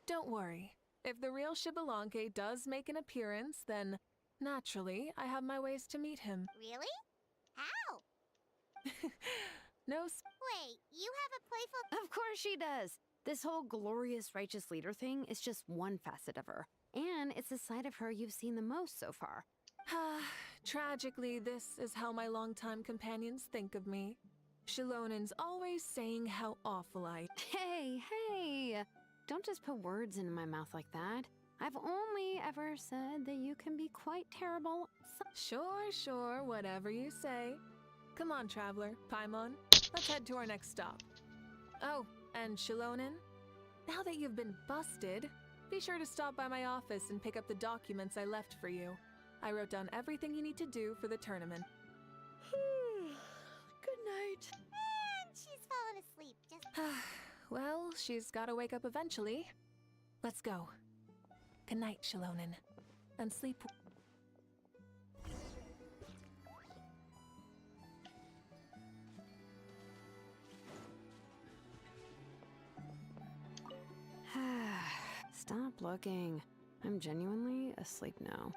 Speaker 5: Don't worry. If the real Xbalanque does make an appearance, then, naturally, I have my ways to meet him.
Speaker 4: Really? How? Wait, you have a playful...
Speaker 8: Of course she does. This whole glorious righteous leader thing is just one facet of her. And it's the side of her you've seen the most so far.
Speaker 5: Tragically, this is how my longtime companions think of me. Shilonen's always saying how awful I...
Speaker 8: Hey! Don't just put words into my mouth like that. I've only ever said that you can be quite terrible.
Speaker 5: Sure, whatever you say. Come on, traveler, Paimon. Let's head to our next stop. Oh, and Shilonen, Now that you've been busted, be sure to stop by my office and pick up the documents I left for you. I wrote down everything you need to do for the tournament.
Speaker 7: Good night.
Speaker 4: And she's fallen asleep just.
Speaker 5: Well, she's gotta wake up eventually. Let's go. Good night, Shilonen. And sleep.
Speaker 8: Stop looking. I'm genuinely asleep now.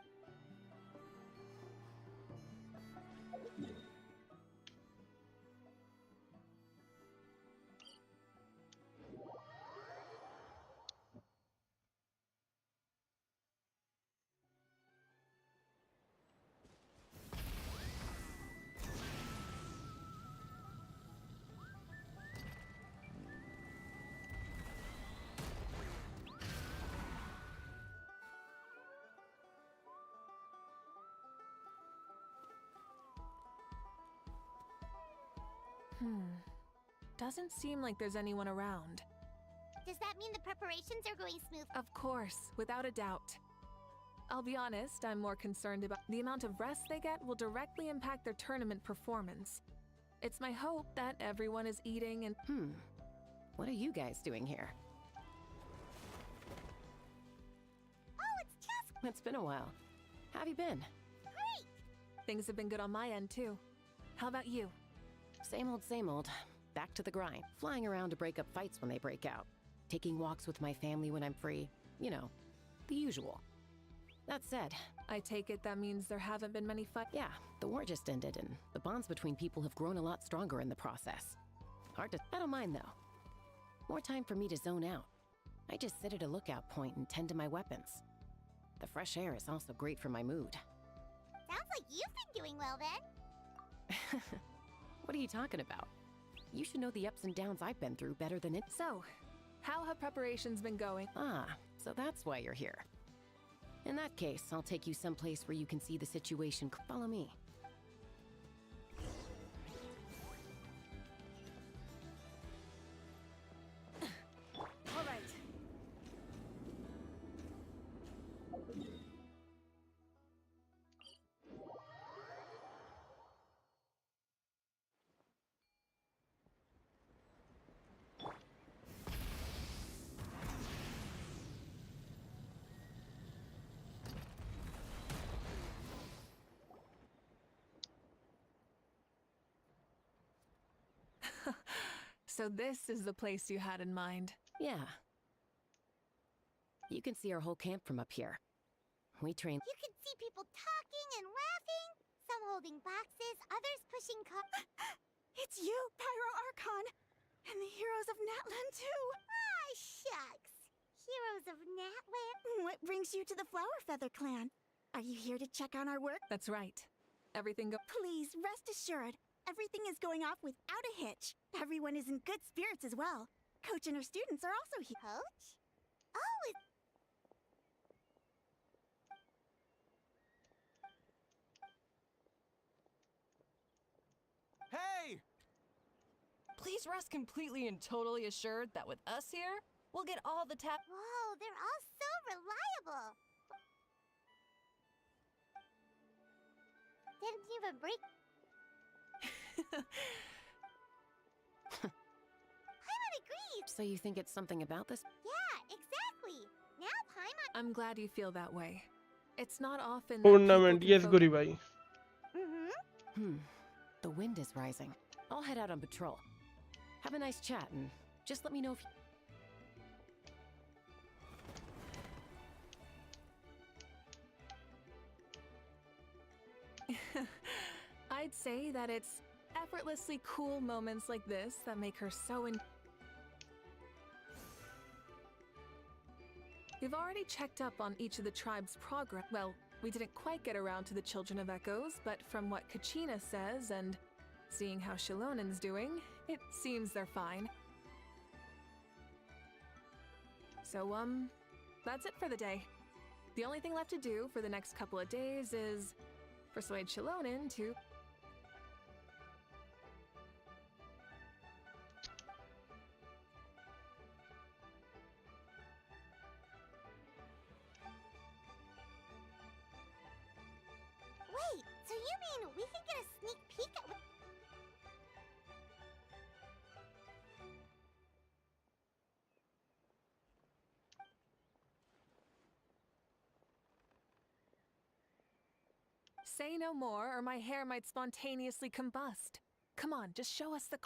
Speaker 5: Doesn't seem like there's anyone around.
Speaker 4: Does that mean the preparations are going smooth?
Speaker 5: Of course, without a doubt. I'll be honest, I'm more concerned about the amount of rest they get will directly impact their tournament performance. It's my hope that everyone is eating and—
Speaker 7: What are you guys doing here?
Speaker 4: Oh, it's just
Speaker 7: It's been a while. How have you been?
Speaker 4: great!
Speaker 5: things have been good on my end too. How about you?
Speaker 7: Same old, same old. Back to the grind. Flying around to break up fights when they break out. Taking walks with my family when I'm free. You know, the usual. That said,
Speaker 5: I take it that means there haven't been many fights.
Speaker 7: yeah, the war just ended and the bonds between people have grown a lot stronger in the process. Hard to— I don't mind though. More time for me to zone out. I just sit at a lookout point and tend to my weapons. The fresh air is also great for my mood.
Speaker 4: Sounds like you've been doing well then.
Speaker 7: What are you talking about? You should know the ups and downs I've been through better than it.
Speaker 5: So, how have preparations been going?
Speaker 7: Ah, so that's why you're here. In that case, I'll take you someplace where you can see the situation. Follow me.
Speaker 5: All right. So this is the place you had in mind.
Speaker 7: Yeah. You can see our whole camp from up here. We train—
Speaker 4: You can see people talking and laughing, some holding boxes, others pushing
Speaker 9: It's you, Pyro Archon! And the heroes of Natland, too!
Speaker 4: Ah, shucks. Heroes of Natland?
Speaker 9: What brings you to the Flower Feather Clan? Are you here to check on our work?
Speaker 5: That's right. Everything
Speaker 9: Please, rest assured, everything is going off without a hitch. Everyone is in good spirits as well. Coach and her students are also here.
Speaker 4: Coach? Oh, it's...
Speaker 3: Hey!
Speaker 10: Please rest completely and totally assured that with us here, we'll get all the tap.
Speaker 4: Whoa, they're all so reliable. Didn't even break... Paimon agrees!
Speaker 7: So you think it's something about this?
Speaker 4: Yeah, exactly. Now Paimon...
Speaker 5: I'm glad you feel that way. It's not often that
Speaker 1: Tournament,
Speaker 5: people
Speaker 1: yes,
Speaker 5: can
Speaker 1: Gori bhai.
Speaker 7: The wind is rising. I'll head out on patrol. Have a nice chat and just let me know if
Speaker 5: I'd say that it's effortlessly cool moments like this that make her so We've already checked up on each of the tribe's progress. Well, we didn't quite get around to the Children of Echoes, but from what Kachina says and seeing how Shilonen's doing, it seems they're fine. So, that's it for the day. The only thing left to do for the next couple of days is persuade Shilonen to... Say no more, or my hair might spontaneously combust. Come on, just show us the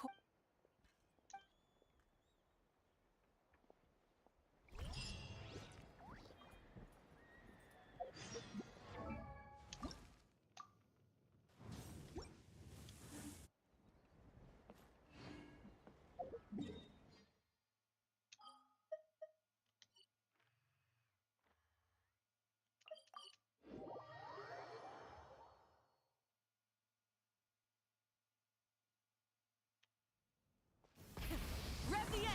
Speaker 10: Rev the engines!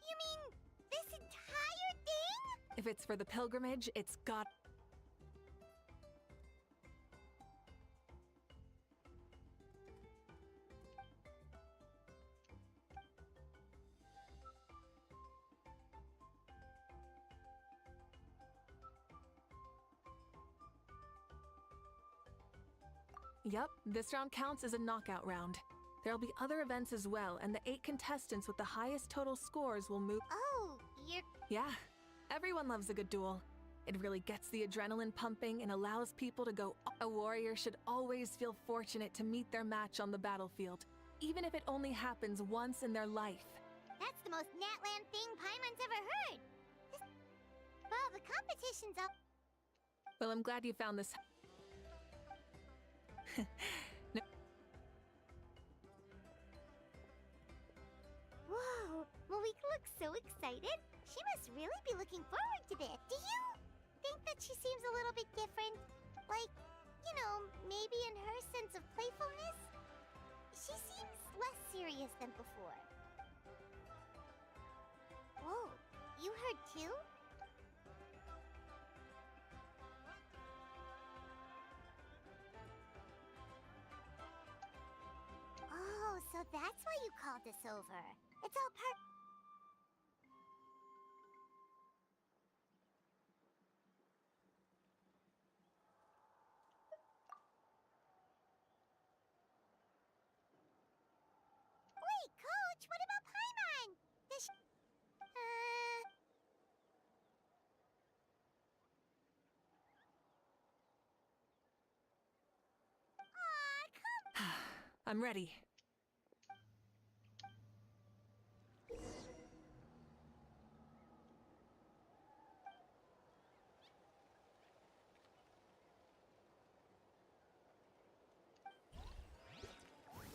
Speaker 4: You mean this entire thing?
Speaker 5: If it's for the pilgrimage, it's got. Yep, this round counts as a knockout round. There'll be other events as well, and the 8 contestants with the highest total scores will move.
Speaker 4: Oh, you're...
Speaker 5: Yeah, everyone loves a good duel. It really gets the adrenaline pumping and allows people to go. A warrior should always feel fortunate to meet their match on the battlefield, even if it only happens once in their life.
Speaker 4: That's the most Natland thing Paimon's ever heard. Well, the competition's up.
Speaker 5: Well, I'm glad you found this. No.
Speaker 4: Whoa, Mavuika looks so excited. She must really be looking forward to this. Do you think that she seems a little bit different? Like, you know, maybe in her sense of playfulness? She seems less serious than before. Whoa, you heard too? Oh, so that's why you called us over. It's all part... Wait, Coach, what about Paimon? Does she... Aw, come...
Speaker 5: I'm ready.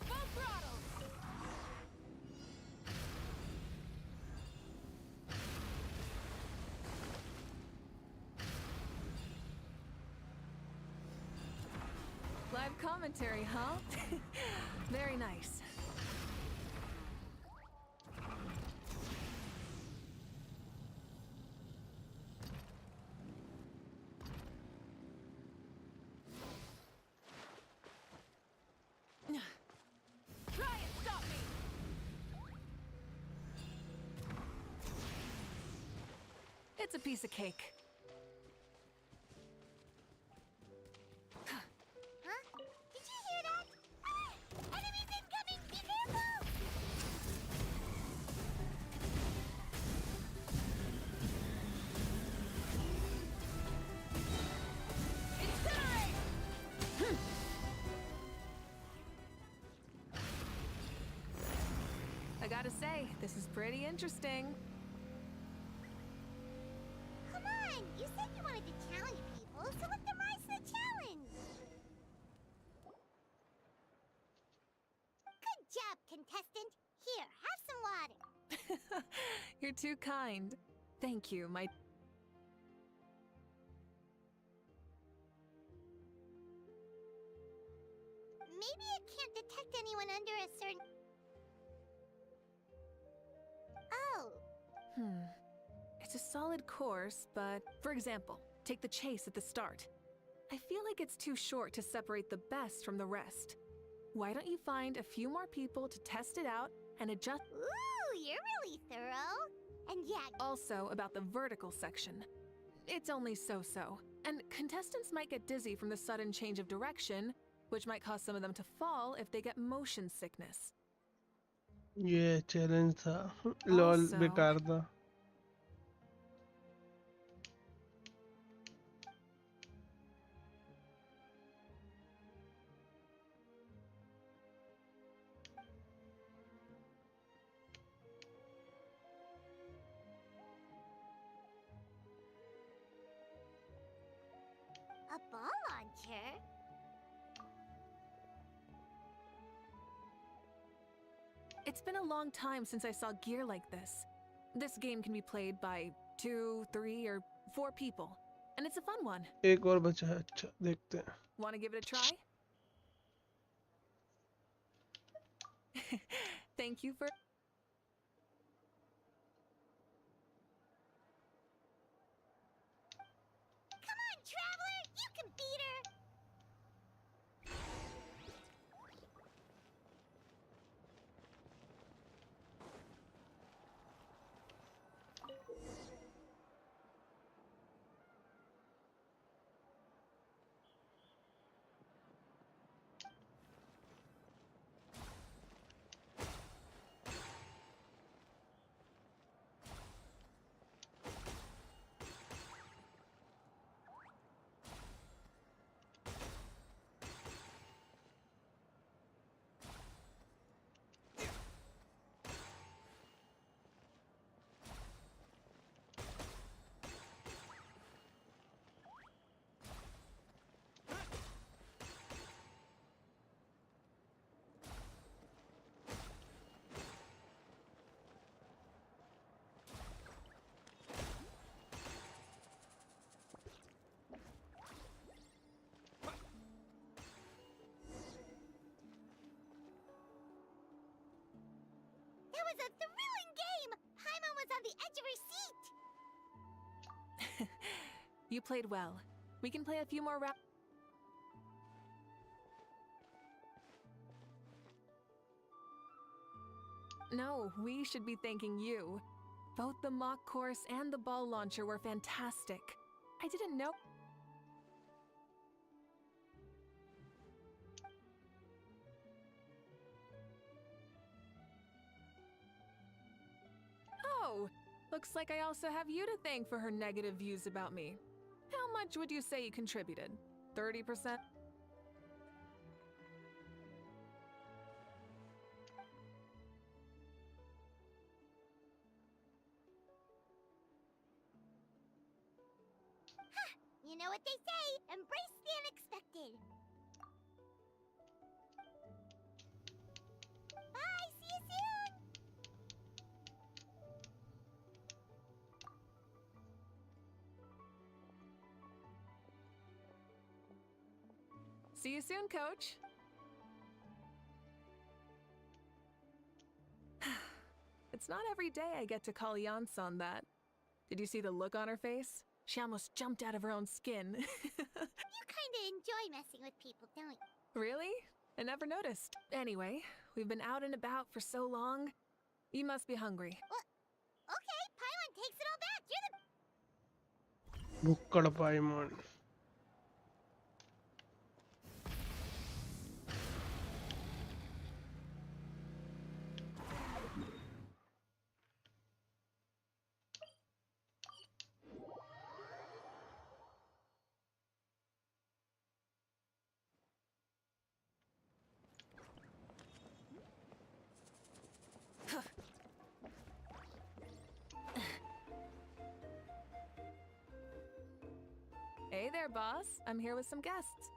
Speaker 10: Full throttle!
Speaker 5: Live commentary, huh? Very nice.
Speaker 10: Try and stop me!
Speaker 5: It's a piece of cake.
Speaker 4: Huh? Did you hear that? Ah! Enemies incoming! Be careful!
Speaker 10: Incinerate!
Speaker 5: I gotta say, this is pretty interesting.
Speaker 4: Come on! You said you wanted to challenge people, so let them rise to the challenge! Good job, contestant! Here, have some water!
Speaker 5: You're too kind. Thank you, my...
Speaker 4: Maybe it can't detect anyone under a certain... Oh,
Speaker 5: It's a solid course, but... For example, take the chase at the start. I feel like it's too short to separate the best from the rest. Why don't you find a few more people to test it out and adjust...
Speaker 4: ooh, you're really thorough. And yeah, tag.
Speaker 5: Also, about the vertical section. It's only so-so, and contestants might get dizzy from the sudden change of direction, which might cause some of them to fall if they get motion sickness.
Speaker 1: ये challenge था lol
Speaker 5: Also,
Speaker 1: बेकार था
Speaker 4: A ball launcher?
Speaker 5: it's been a long time since I saw gear like this. This game can be played by 2, 3, or 4 people, and it's a fun one.
Speaker 1: एक और बचा है अच्छा देखते हैं
Speaker 5: Want to give it a try? Thank you for...
Speaker 4: Come on, Traveler! You can beat her! That was a thrilling game! Paimon was on the edge of her seat!
Speaker 5: You played well. We can play a few more rounds. No, we should be thanking you. Both the mock course and the ball launcher were fantastic. I didn't know... Oh, looks like I also have you to thank for her negative views about me. How much would you say you contributed? 30%?
Speaker 4: You know what they say, embrace the unexpected. Bye, see you soon!
Speaker 5: See you soon, Coach. It's not every day I get to call Yance on that. Did you see the look on her face? She almost jumped out of her own skin.
Speaker 4: You kinda enjoy messing with people, don't you?
Speaker 5: Really? I never noticed. Anyway, we've been out and about for so long. You must be hungry.
Speaker 4: Okay, Paimon takes it all back. You're the...
Speaker 1: Bhukkar पाइमन
Speaker 5: Hey there, boss. I'm here with some guests.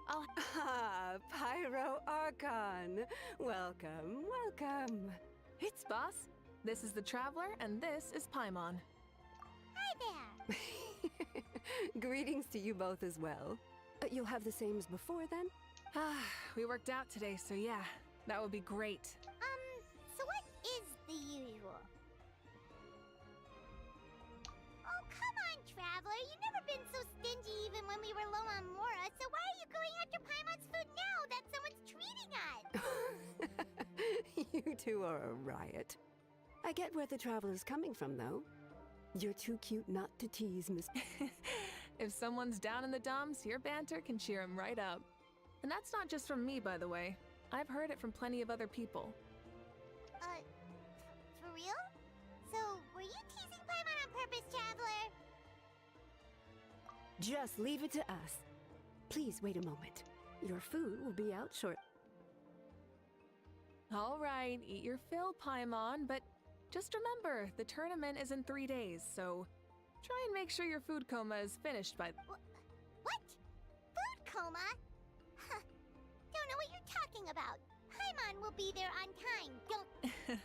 Speaker 5: I'll...
Speaker 11: Ah, Pyro Archon. Welcome, welcome.
Speaker 5: It's boss. This is the Traveler, and this is Paimon.
Speaker 4: Hi there!
Speaker 11: Greetings to you both as well. You'll have the same as before then?
Speaker 5: Ah, we worked out today, so yeah, that would be great.
Speaker 4: So what is the usual? Oh, come on, Traveler. You've never been so stingy even when we were low on Mora, so why are you going after Paimon's food now that someone's treating us?
Speaker 11: You two are a riot. I get where the Traveler's coming from, though. You're too cute not to tease, Miss.
Speaker 5: If someone's down in the dumps, your banter can cheer 'em right up. And that's not just from me, by the way. I've heard it from plenty of other people.
Speaker 4: For real? So, were you teasing Paimon on purpose, Traveler?
Speaker 11: Just leave it to us. Please wait a moment. Your food will be out short.
Speaker 5: All right, eat your fill, Paimon, but just remember, the tournament is in 3 days, so try and make sure your food coma is finished by...
Speaker 4: What? Food coma? Huh. Don't know what you're talking about. Paimon will be there on time.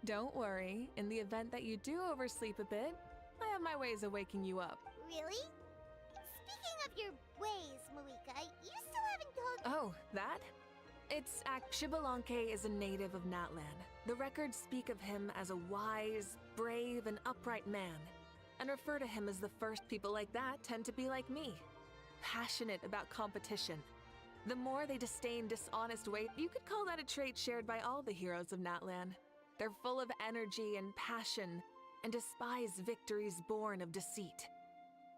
Speaker 5: Don't worry. In the event that you do oversleep a bit, I have my ways of waking you up.
Speaker 4: Really? Speaking of your ways, Mavuika, you still haven't told...
Speaker 5: Oh, that? It's Shibalanke is a native of Natlan. The records speak of him as a wise, brave, and upright man, and refer to him as the first. People like that tend to be like me, passionate about competition. The more they disdain dishonest ways, you could call that a trait shared by all the heroes of Natlan. They're full of energy and passion, and despise victories born of deceit.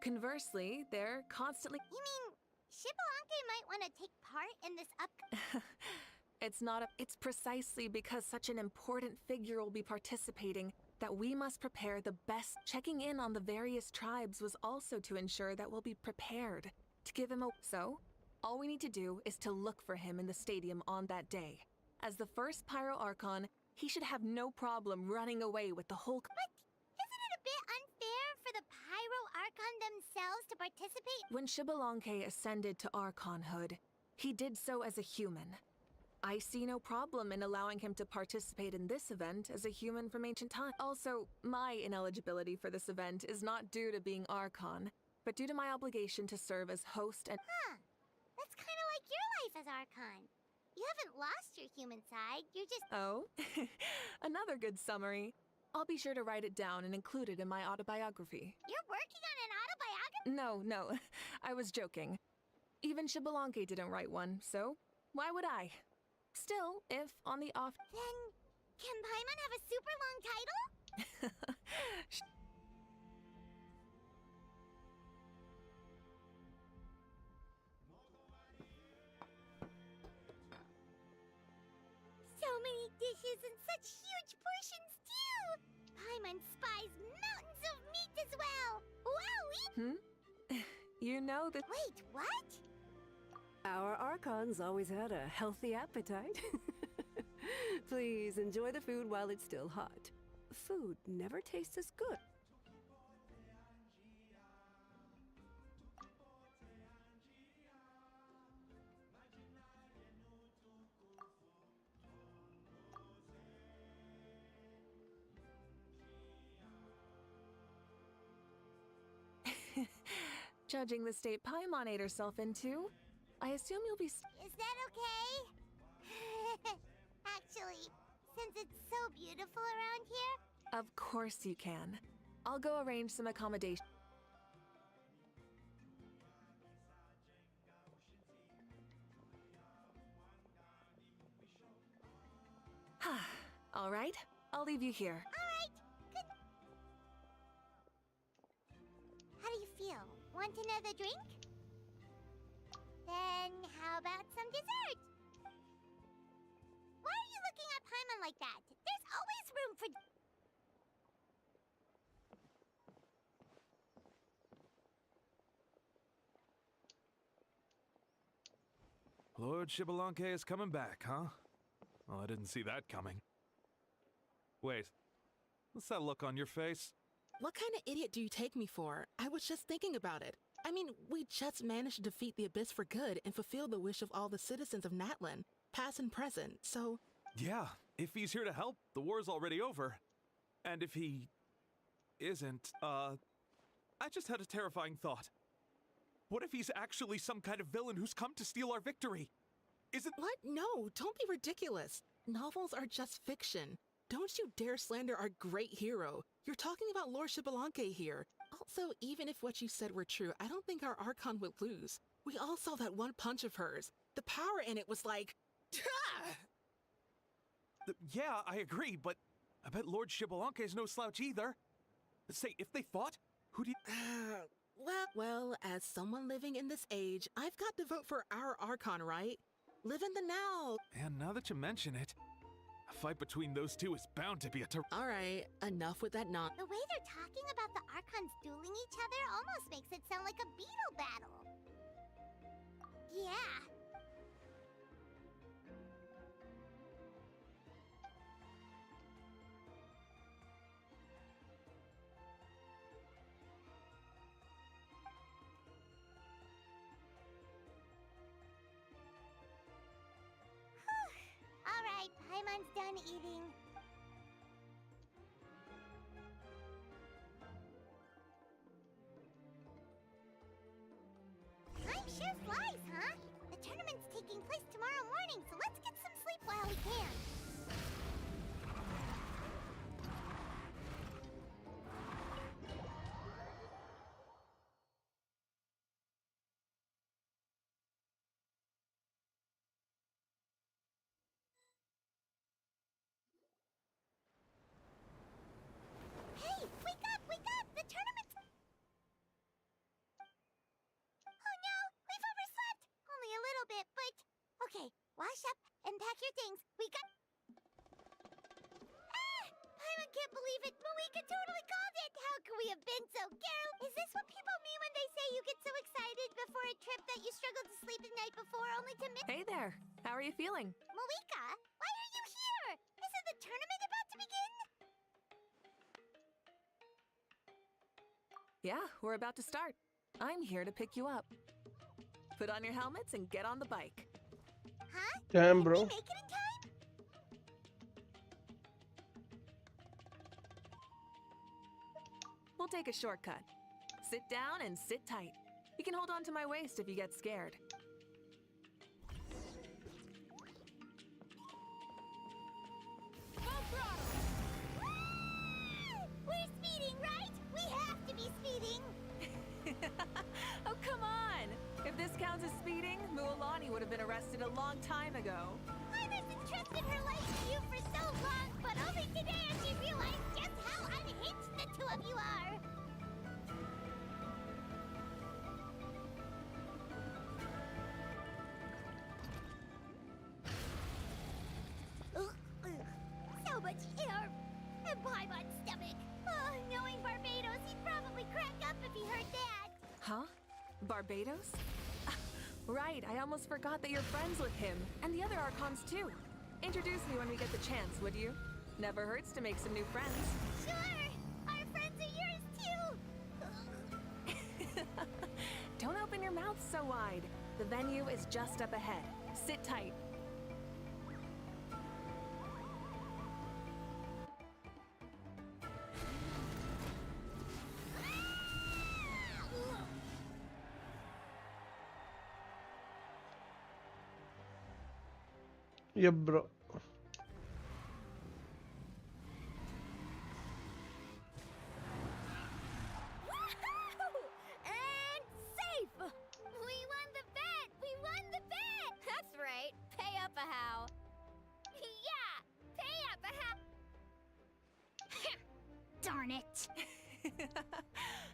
Speaker 5: Conversely, they're constantly...
Speaker 4: You mean Shibalanke might want to take part in this
Speaker 5: It's precisely because such an important figure will be participating that we must prepare the best. Checking in on the various tribes was also to ensure that we'll be prepared to give him a... So, all we need to do is to look for him in the stadium on that day. As the first Pyro Archon, he should have no problem running away with the whole...
Speaker 4: But isn't it a bit unfair for the Pyro Archon themselves to participate?
Speaker 5: When Shibalanke ascended to Archonhood, he did so as a human. I see no problem in allowing him to participate in this event as a human from ancient times. Also, my ineligibility for this event is not due to being Archon, but due to my obligation to serve as host and...
Speaker 4: Huh. That's kind of like your life as Archon. You haven't lost your human side, you're just...
Speaker 5: Oh? Another good summary. I'll be sure to write it down and include it in my autobiography.
Speaker 4: You're working on an autobiography?
Speaker 5: No. I was joking. Even Shibalanke didn't write one, so why would I? Still, if on the off...
Speaker 4: Then, can Paimon have a super long title? So many dishes and such huge portions, too! Paimon spies mountains of meat as well! Wowie!
Speaker 5: You know that...
Speaker 4: Wait, what?
Speaker 11: Our Archons always had a healthy appetite. Please enjoy the food while it's still hot. Food never tastes as good.
Speaker 5: Judging the state Paimon ate herself into, I assume you'll be...
Speaker 4: Is that okay? Actually, since it's so beautiful around here...
Speaker 5: Of course you can. I'll go arrange some accommodation. All right, I'll leave you here.
Speaker 4: All right, good. How do you feel? Want another drink? Then how about some dessert? Why are you looking at Paimon like that? There's always room for...
Speaker 12: Lord Shibalanke is coming back, huh? Well, I didn't see that coming. Wait, what's that look on your face?
Speaker 13: What kind of idiot do you take me for? I was just thinking about it. I mean, we just managed to defeat the Abyss for good and fulfill the wish of all the citizens of Natlan, past and present, so...
Speaker 12: Yeah, if he's here to help, the war's already over. And if he... isn't, I just had a terrifying thought. What if he's actually some kind of villain who's come to steal our victory? Is it...
Speaker 13: What? No, don't be ridiculous. Novels are just fiction. Don't you dare slander our great hero. You're talking about Lord Shibalanke here. Also, even if what you said were true, I don't think our Archon would lose. We all saw that one punch of hers. The power in it was like...
Speaker 12: Yeah, I agree, but I bet Lord Shibalanke is no slouch either. Say, if they fought, who do you...
Speaker 13: Well, as someone living in this age, I've got to vote for our Archon, right? Live in the now.
Speaker 12: And now that you mention it, a fight between those two is bound to be a
Speaker 13: All right, enough with that
Speaker 4: The way they're talking about the Archons dueling each other almost makes it sound like a beetle battle. Yeah. All right, Paimon's done eating. Time sure flies, huh? The tournament's taking place tomorrow morning, so let's get some sleep while we can. Hey, wake up, wake up! The tournament's... Oh no, we've overslept! Only a little bit, but... Okay, wash up and pack your things. We got... Ah! I can't believe it! Mavuika totally called it! How could we have been so careless? Is this what people mean when they say you get so excited before a trip that you struggle to sleep the night before only to miss...
Speaker 5: Hey there. How are you feeling?
Speaker 4: Mavuika, why are you here? Isn't the tournament about to begin?
Speaker 5: Yeah, we're about to start. I'm here to pick you up. Put on your helmets and get on the bike.
Speaker 4: Huh?
Speaker 1: Damn,
Speaker 4: Did we
Speaker 1: bro.
Speaker 4: make it in time?
Speaker 5: We'll take a shortcut. Sit down and sit tight. You can hold on to my waist if you get scared.
Speaker 4: Full throttle! We're speeding, right? We have to be speeding!
Speaker 5: Oh, come on! If this counts as speeding, Mualani would have been arrested a long time ago.
Speaker 4: I've entrusted her life to you for so long, but only today has she realized just how unhinged the two of you are! So much air! And Paimon's stomach! Oh, knowing Barbados, he'd probably crack up if he heard that!
Speaker 5: Huh? Barbados? Right, I almost forgot that you're friends with him, and the other Archons too. Introduce me when we get the chance, would you? Never hurts to make some new friends.
Speaker 4: Sure! Our friends are yours too!
Speaker 5: Don't open your mouth so wide. The venue is just up ahead. Sit tight.
Speaker 1: Yep, bro.
Speaker 4: Woohoo! And safe! We won the bet! We won the bet! That's right. Pay up a how. Yeah! Pay up a how. Darn it!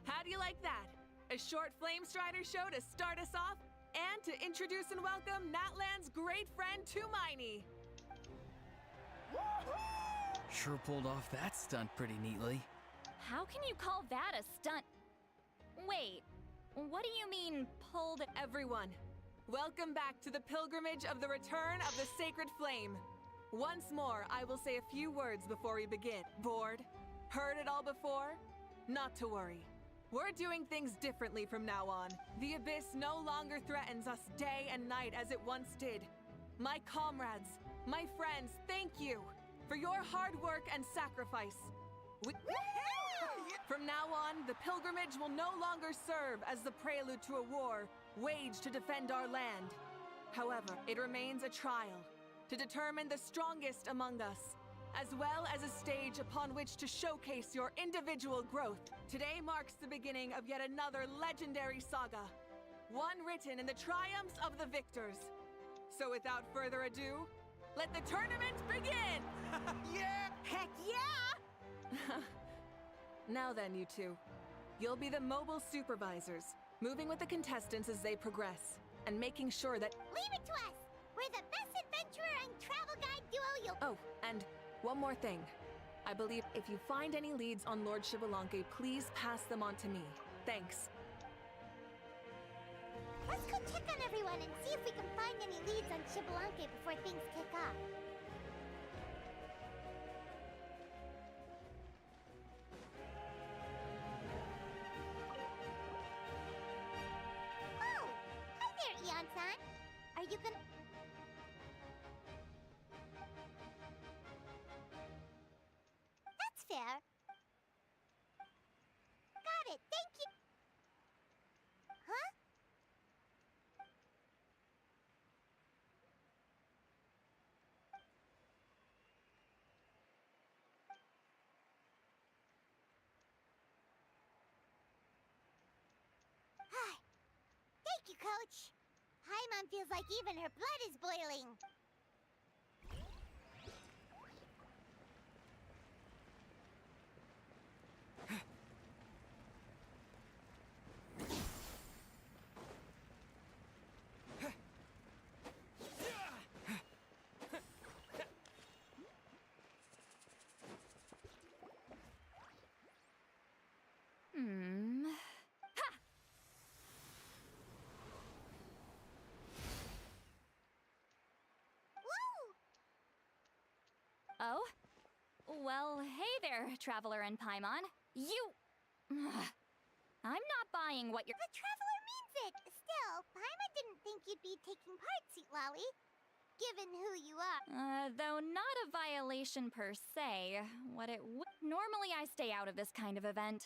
Speaker 5: How do you like that? A short Flame Strider show to start us off, and to introduce and welcome Natlan's great friend Tumaini.
Speaker 6: Sure pulled off that stunt pretty neatly.
Speaker 2: How can you call that a stunt? Wait, what do you mean pulled?
Speaker 5: Everyone, welcome back to the pilgrimage of the return of the sacred flame. Once more, I will say a few words before we begin. Bored? Heard it all before? Not to worry. We're doing things differently from now on. The Abyss no longer threatens us day and night as it once did. My comrades, my friends, thank you for your hard work and sacrifice. From now on, the pilgrimage will no longer serve as the prelude to a war waged to defend our land. However, it remains a trial to determine the strongest among us, as well as a stage upon which to showcase your individual growth. Today marks the beginning of yet another legendary saga, one written in the triumphs of the victors. So without further ado, let the tournament begin!
Speaker 12: Yeah!
Speaker 4: Heck yeah!
Speaker 5: Now then, you two. You'll be the mobile supervisors, moving with the contestants as they progress, and making sure that...
Speaker 4: Leave it to us! We're the best adventurer and travel guide duo you'll...
Speaker 5: Oh, and one more thing. I believe if you find any leads on Lord Shibalanke, please pass them on to me. Thanks.
Speaker 4: Let's go check on everyone and see if we can find any leads on Shibalanke before things kick off. Oh! Hi there, Eon-san! Are you gonna... That's fair. Got it, thank you! Huh? Thank you, Coach. Paimon feels like even her blood is boiling.
Speaker 2: Oh? Well, hey there, Traveler and Paimon. You... I'm not buying what you're...
Speaker 4: The Traveler means it! Still, Paimon didn't think you'd be taking part, Sweet Lolly. Given who you are.
Speaker 2: Though not a violation per se, what it would... Normally I stay out of this kind of event.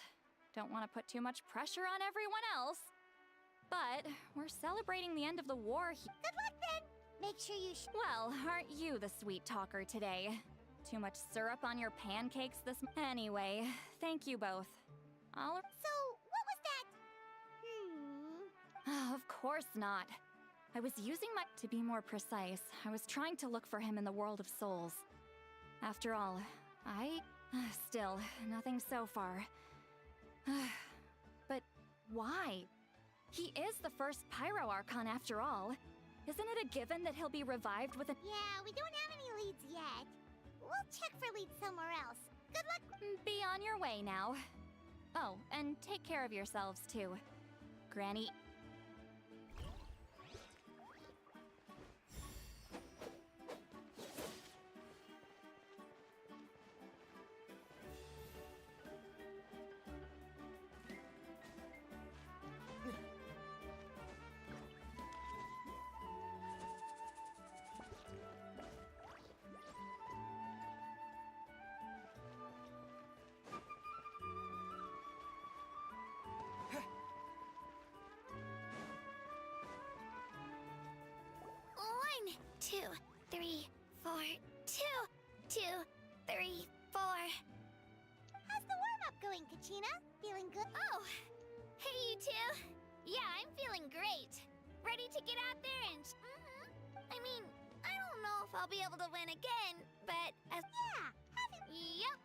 Speaker 2: Don't want to put too much pressure on everyone else. But we're celebrating the end of the war here.
Speaker 4: Good luck then! Make sure you...
Speaker 2: Well, aren't you the sweet talker today? Too much syrup on your pancakes this... Anyway, thank you both.
Speaker 4: So, what was that?
Speaker 2: Of course not. I was using my... To be more precise, I was trying to look for him in the world of souls. After all, Still, nothing so far. But why? He is the first Pyro Archon after all. Isn't it a given that he'll be revived with a...
Speaker 4: Yeah, we don't have any leads yet. We'll check for leads somewhere else. Good luck.
Speaker 2: Be on your way now. Oh, and take care of yourselves too. Granny...
Speaker 4: One, two, three, four. Two, three, four. How's the warm-up going, Kachina? Feeling good?
Speaker 14: Oh, hey you two. Yeah, I'm feeling great. Ready to get out there and... I mean, I don't know if I'll be able to win again, but as...
Speaker 4: Yeah,
Speaker 14: Yep.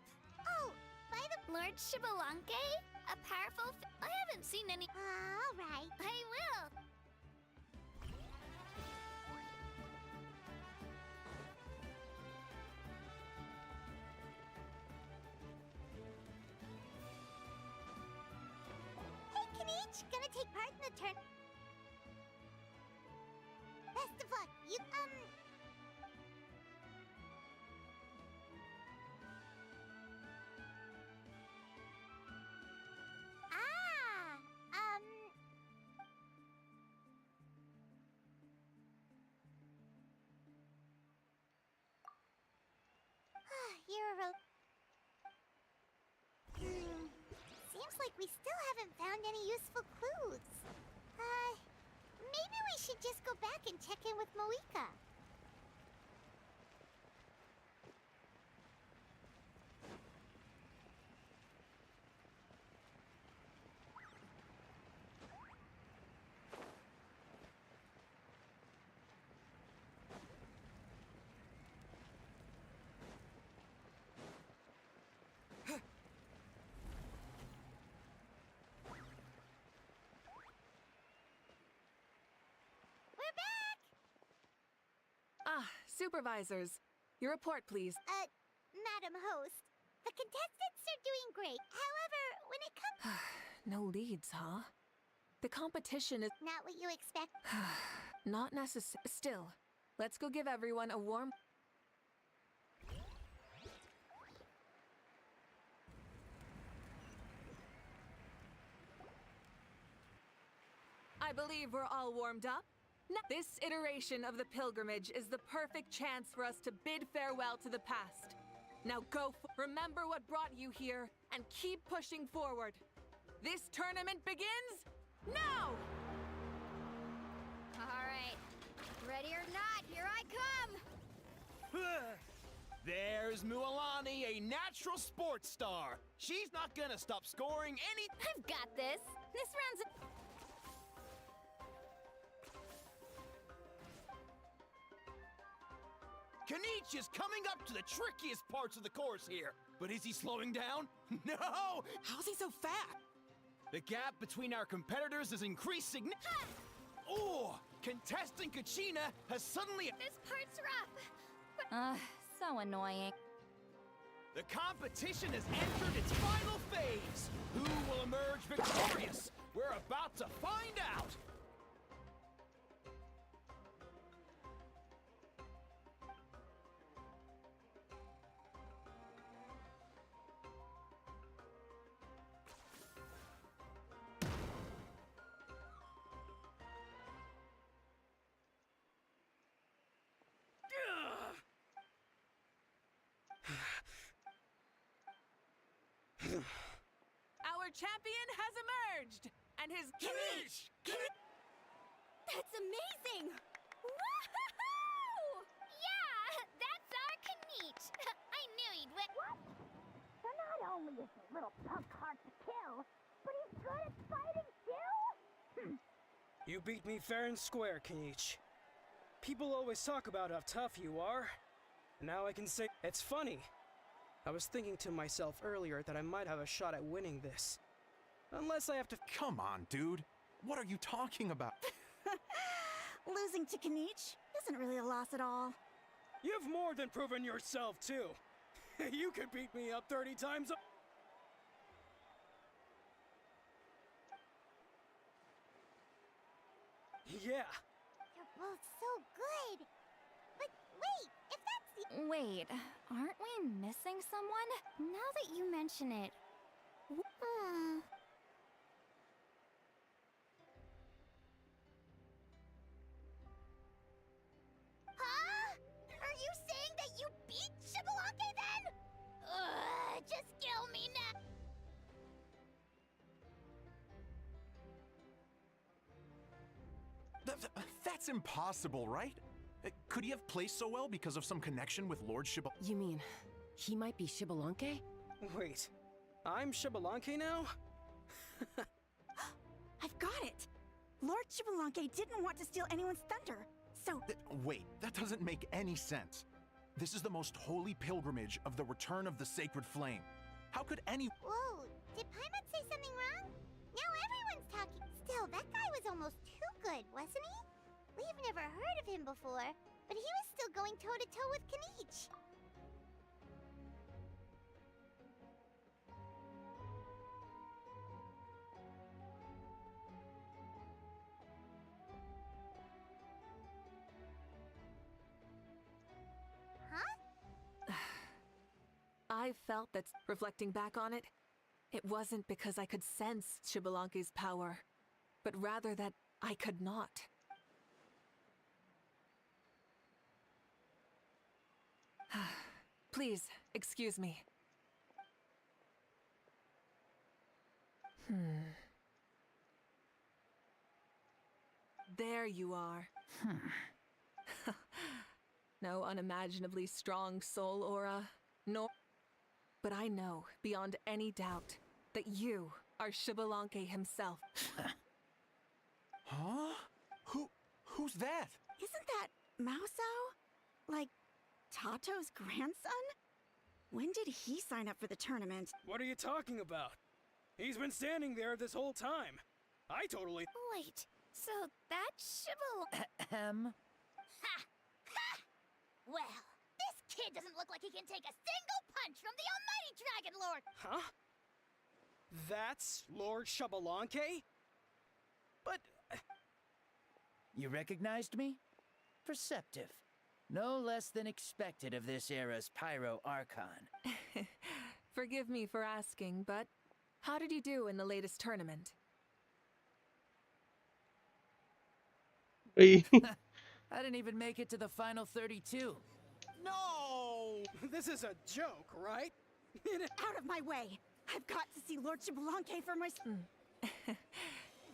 Speaker 4: Oh, by the...
Speaker 14: Lord Shibalanke? A powerful... I haven't seen any...
Speaker 4: All right.
Speaker 14: I will.
Speaker 4: Hey, Kanich, gonna take part in the turn... Best of luck. You, You're a... Seems like we still haven't found any useful clues. Maybe we should just go back and check in with Mavuika.
Speaker 5: Supervisors, your report, please.
Speaker 4: Madam Host, the contestants are doing great. However, when it comes...
Speaker 5: No leads, huh? The competition is...
Speaker 4: Not what you expect.
Speaker 5: Not necessary. Still, let's go give everyone a warm... I believe we're all warmed up. This iteration of the pilgrimage is the perfect chance for us to bid farewell to the past. Now go remember what brought you here and keep pushing forward. This tournament begins now!
Speaker 14: Alright. Ready or not, here I come!
Speaker 3: There's Mualani, a natural sports star. She's not gonna stop scoring any...
Speaker 14: I've got this. This round's...
Speaker 3: Kanich is coming up to the trickiest parts of the course here. But is he slowing down? No!
Speaker 13: How's he so fast?
Speaker 3: The gap between our competitors has increased significantly. Oh! Contestant Kachina has suddenly...
Speaker 14: This part's rough. So annoying.
Speaker 3: The competition has entered its final phase. Who will emerge victorious? We're about to find out.
Speaker 5: Our champion has emerged! And his...
Speaker 3: Kanich!
Speaker 9: That's amazing!
Speaker 14: Woohoo! Yeah, that's our Kanich. I knew he'd win.
Speaker 4: What? So not only is he a little punk hard to kill, but he's good at fighting too?
Speaker 15: You beat me fair and square, Kanich. People always talk about how tough you are. And now I can say it's funny. I was thinking to myself earlier that I might have a shot at winning this. Unless I have to...
Speaker 16: Come on, dude. What are you talking about?
Speaker 9: Losing to Kanich isn't really a loss at all.
Speaker 15: You've more than proven yourself, too. You could beat me up 30 times... Yeah.
Speaker 4: You're both so good. But wait, if that's the...
Speaker 14: Wait, aren't we missing someone? Now that you mention it.
Speaker 4: Huh? Are you saying that you beat Shibalake then? Just kill me now.
Speaker 16: That's impossible, right? Could he have placed so well because of some connection with Lord Shibal?
Speaker 17: You mean, he might be Shibalanke?
Speaker 15: Wait, I'm Shibalanke now?
Speaker 9: I've got it! Lord Shibalanke didn't want to steal anyone's thunder, so...
Speaker 16: Wait, that doesn't make any sense. This is the most holy pilgrimage of the return of the sacred flame. How could any...
Speaker 4: Whoa, did Paimon say something wrong? Now everyone's talking. Still, that guy was almost too good, wasn't he? We've never heard of him before, but he was still going toe-to-toe with Kanich.
Speaker 5: I felt that, reflecting back on it, it wasn't because I could sense Shibalanke's power, but rather that I could not. Please, excuse me. There you are. No unimaginably strong soul aura, nor... But I know, beyond any doubt, that you are Shibalanke himself.
Speaker 16: Huh? Who's that?
Speaker 9: Isn't that Mausao? Like, Tato's grandson? When did he sign up for the tournament?
Speaker 15: What are you talking about? He's been standing there this whole time. I totally...
Speaker 14: Wait, so that's Shibal...
Speaker 4: Ha! Ha! Well, this kid doesn't look like he can take a single punch from the almighty Dragon Lord!
Speaker 15: Huh? That's Lord Shabalanke? But...
Speaker 18: You recognized me? Perceptive. No less than expected of this era's Pyro Archon.
Speaker 5: Forgive me for asking, but how did you do in the latest tournament?
Speaker 18: I didn't even make it to the final 32.
Speaker 15: No! This is a joke, right?
Speaker 9: Out of my way! I've got to see Lord Shabalanke for myself.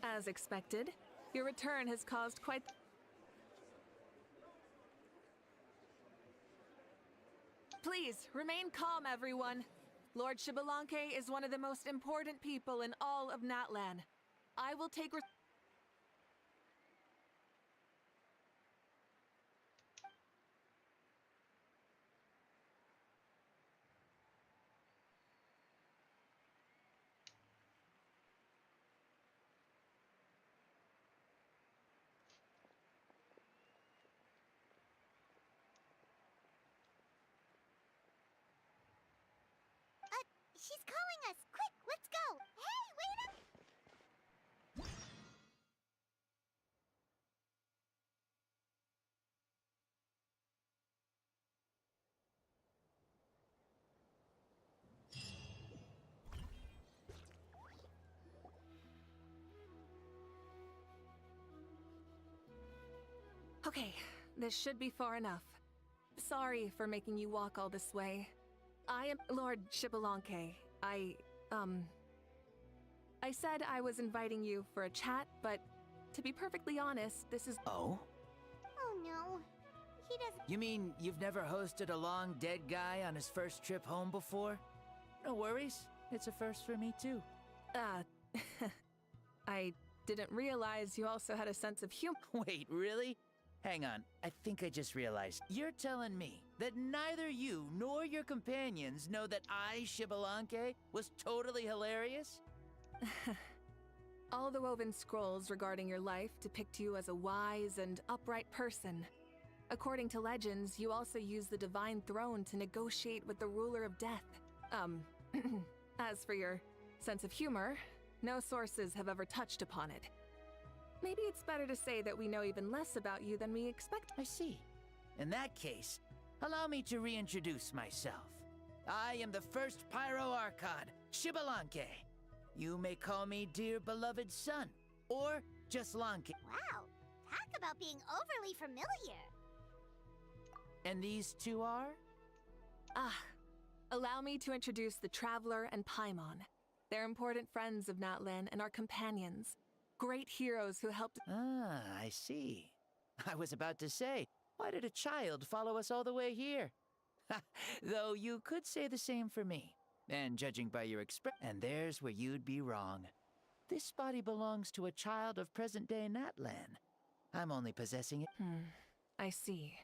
Speaker 5: As expected, your return has caused quite... Please, remain calm, everyone. Lord Shabalanke is one of the most important people in all of Natlan. I will take...
Speaker 4: She's calling us! Quick, let's go! Hey, wait up!
Speaker 5: Okay, this should be far enough. Sorry for making you walk all this way. I am Lord Shabalanke. I said I was inviting you for a chat, but to be perfectly honest, this is...
Speaker 18: Oh?
Speaker 4: Oh no. He doesn't...
Speaker 18: You mean you've never hosted a long dead guy on his first trip home before? No worries. It's a first for me too.
Speaker 5: I didn't realize you also had a sense of humor.
Speaker 18: Wait, really? Hang on, I think I just realized. You're telling me that neither you nor your companions know that I, Shabalanke, was totally hilarious?
Speaker 5: All the woven scrolls regarding your life depict you as a wise and upright person. According to legends, you also use the divine throne to negotiate with the ruler of death. As for your sense of humor, no sources have ever touched upon it. Maybe it's better to say that we know even less about you than we expect.
Speaker 18: I see. In that case, allow me to reintroduce myself. I am the first Pyro Archon, Shabalanke. You may call me dear beloved son, or just Lanke.
Speaker 4: Wow, talk about being overly familiar.
Speaker 18: And these two are?
Speaker 5: Allow me to introduce the Traveler and Paimon. They're important friends of Natlan and our companions. Great heroes who helped...
Speaker 18: Ah, I see. I was about to say, why did a child follow us all the way here? Though you could say the same for me. And judging by your and there's where you'd be wrong. This body belongs to a child of present-day Natlan. I'm only possessing it.
Speaker 5: I see.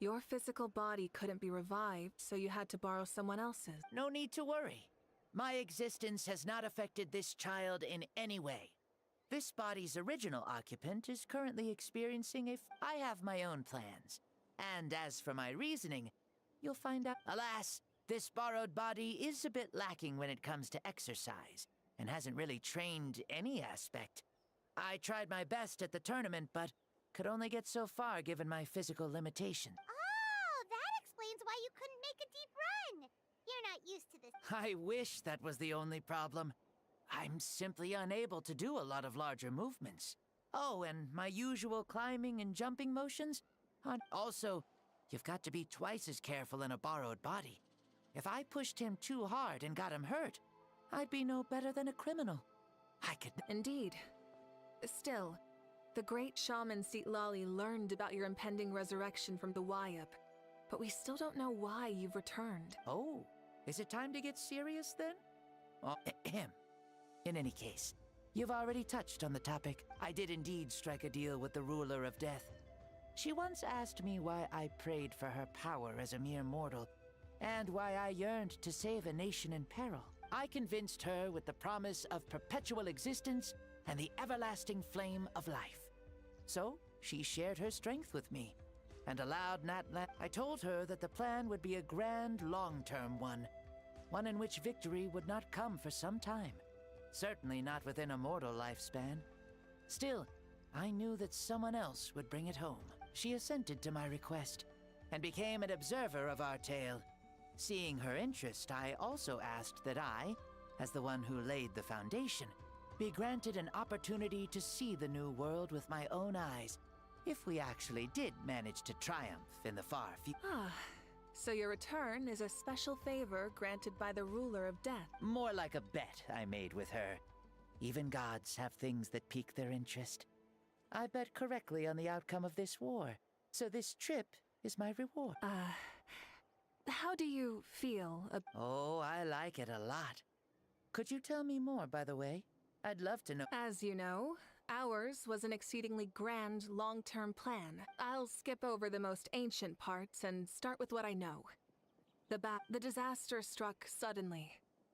Speaker 5: Your physical body couldn't be revived, so you had to borrow someone else's.
Speaker 18: No need to worry. My existence has not affected this child in any way. This body's original occupant is currently experiencing I have my own plans. And as for my reasoning, you'll find out. Alas, this borrowed body is a bit lacking when it comes to exercise, and hasn't really trained any aspect. I tried my best at the tournament, but could only get so far given my physical limitations.
Speaker 4: Oh, that explains why you couldn't make a deep run. You're not used to this.
Speaker 18: I wish that was the only problem. I'm simply unable to do a lot of larger movements. Oh, and my usual climbing and jumping motions? Also, you've got to be twice as careful in a borrowed body. If I pushed him too hard and got him hurt, I'd be no better than a criminal. I could...
Speaker 5: Indeed. Still, the great shaman Lali learned about your impending resurrection from the Waifu, but we still don't know why you've returned.
Speaker 18: Oh, is it time to get serious then? In any case, you've already touched on the topic. I did indeed strike a deal with the ruler of death. She once asked me why I prayed for her power as a mere mortal, and why I yearned to save a nation in peril. I convinced her with the promise of perpetual existence and the everlasting flame of life. So, she shared her strength with me. and allowed Natlan. I told her that the plan would be a grand, long-term one in which victory would not come for some time. Certainly not within a mortal lifespan. Still, I knew that someone else would bring it home. She assented to my request, and became an observer of our tale. Seeing her interest, I also asked that I, as the one who laid the foundation, be granted an opportunity to see the new world with my own eyes, if we actually did manage to triumph in the far future.
Speaker 5: Ah, so your return is a special favor granted by the ruler of death.
Speaker 18: More like a bet I made with her. Even gods have things that pique their interest. I bet correctly on the outcome of this war, so this trip is my reward.
Speaker 5: How do you feel
Speaker 18: Oh, I like it a lot. Could you tell me more, by the way? I'd love to know.
Speaker 5: As you know, ours was an exceedingly grand, long-term plan. I'll skip over the most ancient parts and start with what I know. The disaster struck suddenly,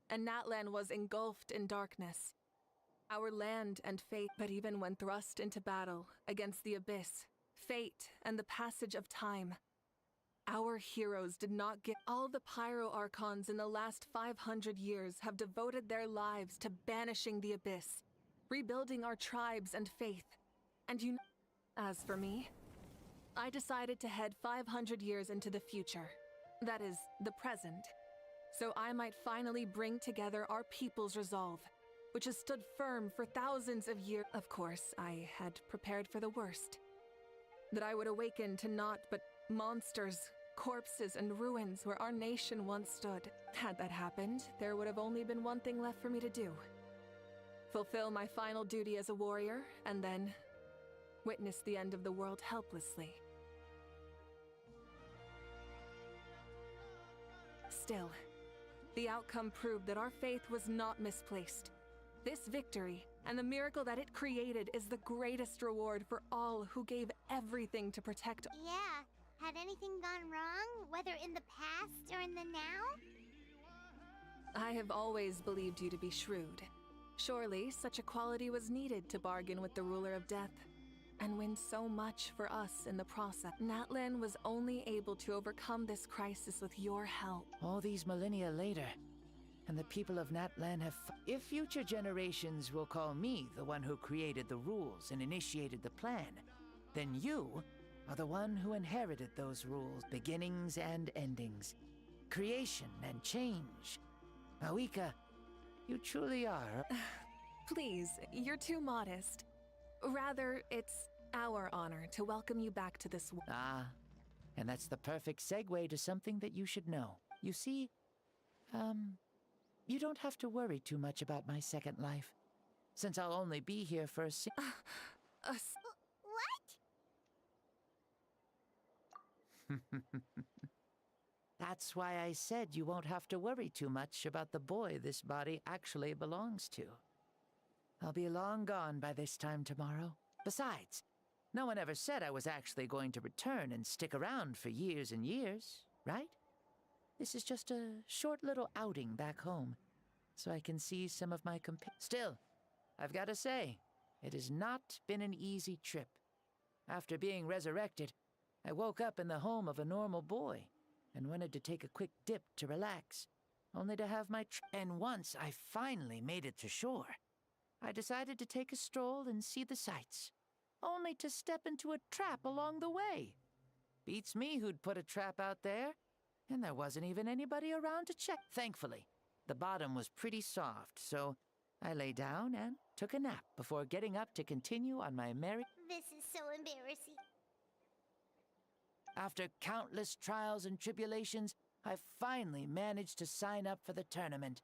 Speaker 5: and Natlan was engulfed in darkness. Our land and fate, but even when thrust into battle against the abyss, fate, and the passage of time, our heroes did not get. All the Pyro Archons in the last 500 years have devoted their lives to banishing the abyss, rebuilding our tribes and faith. And as for me, I decided to head 500 years into the future, that is, the present, so I might finally bring together our people's resolve, which has stood firm for thousands of years. Of course, I had prepared for the worst. That I would awaken to naught but monsters, corpses, and ruins where our nation once stood. Had that happened, there would have only been one thing left for me to do. Fulfill my final duty as a warrior, and then witness the end of the world helplessly. Still, the outcome proved that our faith was not misplaced. This victory, and the miracle that it created, is the greatest reward for all who gave everything to protect.
Speaker 14: Yeah. Had anything gone wrong, whether in the past or in the now?
Speaker 5: I have always believed you to be shrewd. Surely, such a quality was needed to bargain with the ruler of death, and win so much for us in the process. Natlan was only able to overcome this crisis with your help.
Speaker 18: All these millennia later, and the people of Natlan have. If future generations will call me the one who created the rules and initiated the plan, then you are the one who inherited those rules, beginnings and endings, creation and change. Mavuika, you truly are.
Speaker 5: Please, you're too modest. Rather, it's our honor to welcome you back to this world.
Speaker 18: Ah, and that's the perfect segue to something that you should know. You see, you don't have to worry too much about my second life, since I'll only be here for
Speaker 14: What?
Speaker 18: That's why I said you won't have to worry too much about the boy this body actually belongs to. I'll be long gone by this time tomorrow. Besides, no one ever said I was actually going to return and stick around for years and years, right? This is just a short little outing back home, so I can see some of my Still, I've got to say, it has not been an easy trip. After being resurrected, I woke up in the home of a normal boy and wanted to take a quick dip to relax, only to have my and once I finally made it to shore, I decided to take a stroll and see the sights, only to step into a trap along the way. Beats me who'd put a trap out there, and there wasn't even anybody around to check. Thankfully, the bottom was pretty soft, so I lay down and took a nap before getting up to continue on my merry.
Speaker 14: This is so embarrassing.
Speaker 18: After countless trials and tribulations, I finally managed to sign up for the tournament.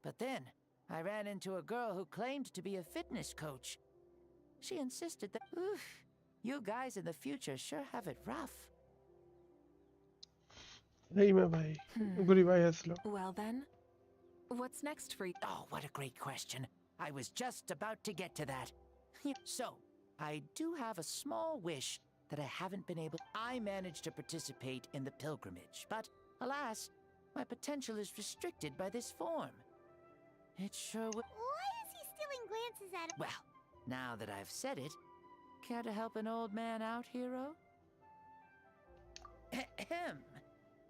Speaker 18: But then, I ran into a girl who claimed to be a fitness coach. She insisted that, oof, you guys in the future sure have it rough.
Speaker 1: नहीं मैं भाई बुरी भाई हंस लो.
Speaker 5: Well then, what's next for you?
Speaker 18: Oh, what a great question. I was just about to get to that. So, I do have a small wish that I haven't been able. I managed to participate in the pilgrimage, but alas, my potential is restricted by this form. It sure would.
Speaker 14: Why is he stealing glances at him?
Speaker 18: Well, now that I've said it, care to help an old man out, hero? Ahem.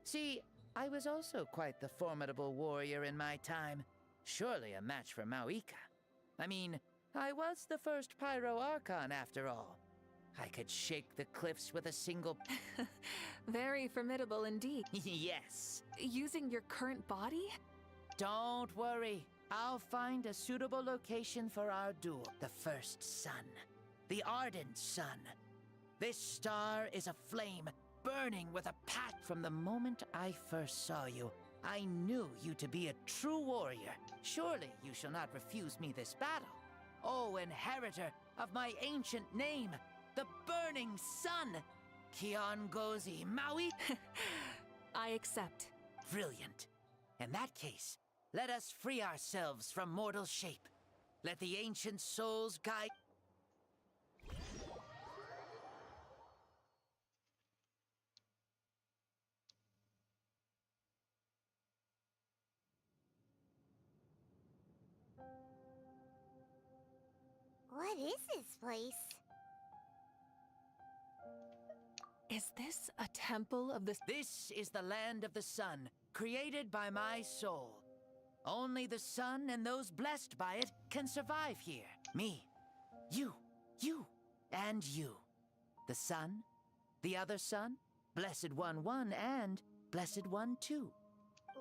Speaker 18: See, I was also quite the formidable warrior in my time. Surely a match for Mavuika. I mean, I was the first Pyro Archon after all. I could shake the cliffs with a single...
Speaker 5: Very formidable indeed.
Speaker 18: Yes.
Speaker 5: Using your current body?
Speaker 18: Don't worry. I'll find a suitable location for our duel. The first sun. The ardent sun. This star is a flame, burning with a path. From the moment I first saw you, I knew you to be a true warrior. Surely you shall not refuse me this battle. O inheritor of my ancient name, the burning sun! Kiongozi Maui?
Speaker 5: I accept.
Speaker 18: Brilliant. In that case, let us free ourselves from mortal shape. Let the ancient souls guide...
Speaker 4: What is this place?
Speaker 5: Is this a temple of the...
Speaker 18: This is the land of the sun, created by my soul. Only the sun and those blessed by it can survive here. Me, you, and you. The sun, the other sun, Blessed One 1, and Blessed One 2.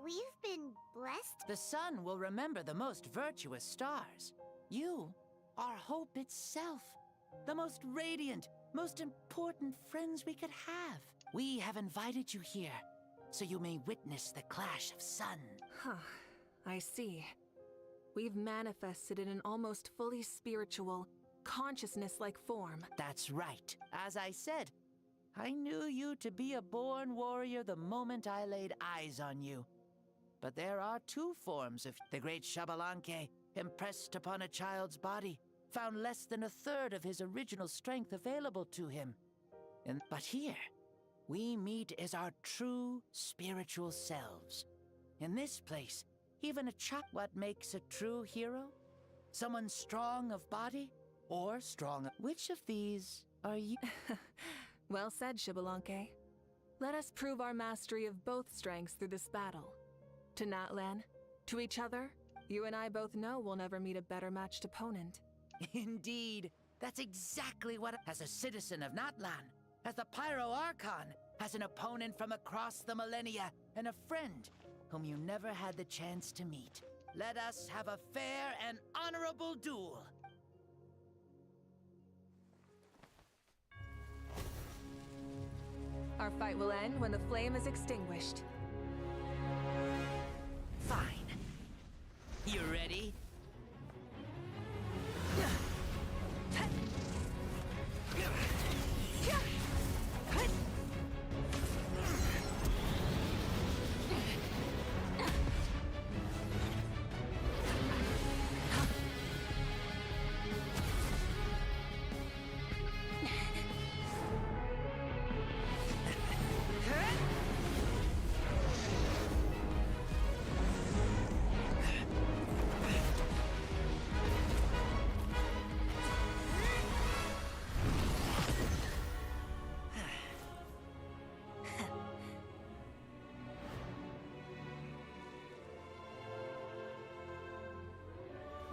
Speaker 4: We've been blessed?
Speaker 18: The sun will remember the most virtuous stars. You are hope itself. The most radiant, most important friends we could have. We have invited you here, so you may witness the clash of sun.
Speaker 5: Huh, I see. We've manifested in an almost fully spiritual, consciousness-like form.
Speaker 18: That's right. As I said, I knew you to be a born warrior the moment I laid eyes on you. But there are two forms of the great Xbalanque impressed upon a child's body, found less than a third of his original strength available to him. But here, we meet as our true spiritual selves. In this place, even a child... What makes a true hero? Someone strong of body, or strong... Which of these are you?
Speaker 5: Well said, Xbalanque. Let us prove our mastery of both strengths through this battle. To Natlan, to each other, you and I both know we'll never meet a better matched opponent.
Speaker 18: Indeed, that's exactly what... As a citizen of Natlan, as the Pyro Archon, as an opponent from across the millennia, and a friend whom you never had the chance to meet. Let us have a fair and honorable duel.
Speaker 5: Our fight will end when the flame is extinguished.
Speaker 18: Fine. You ready?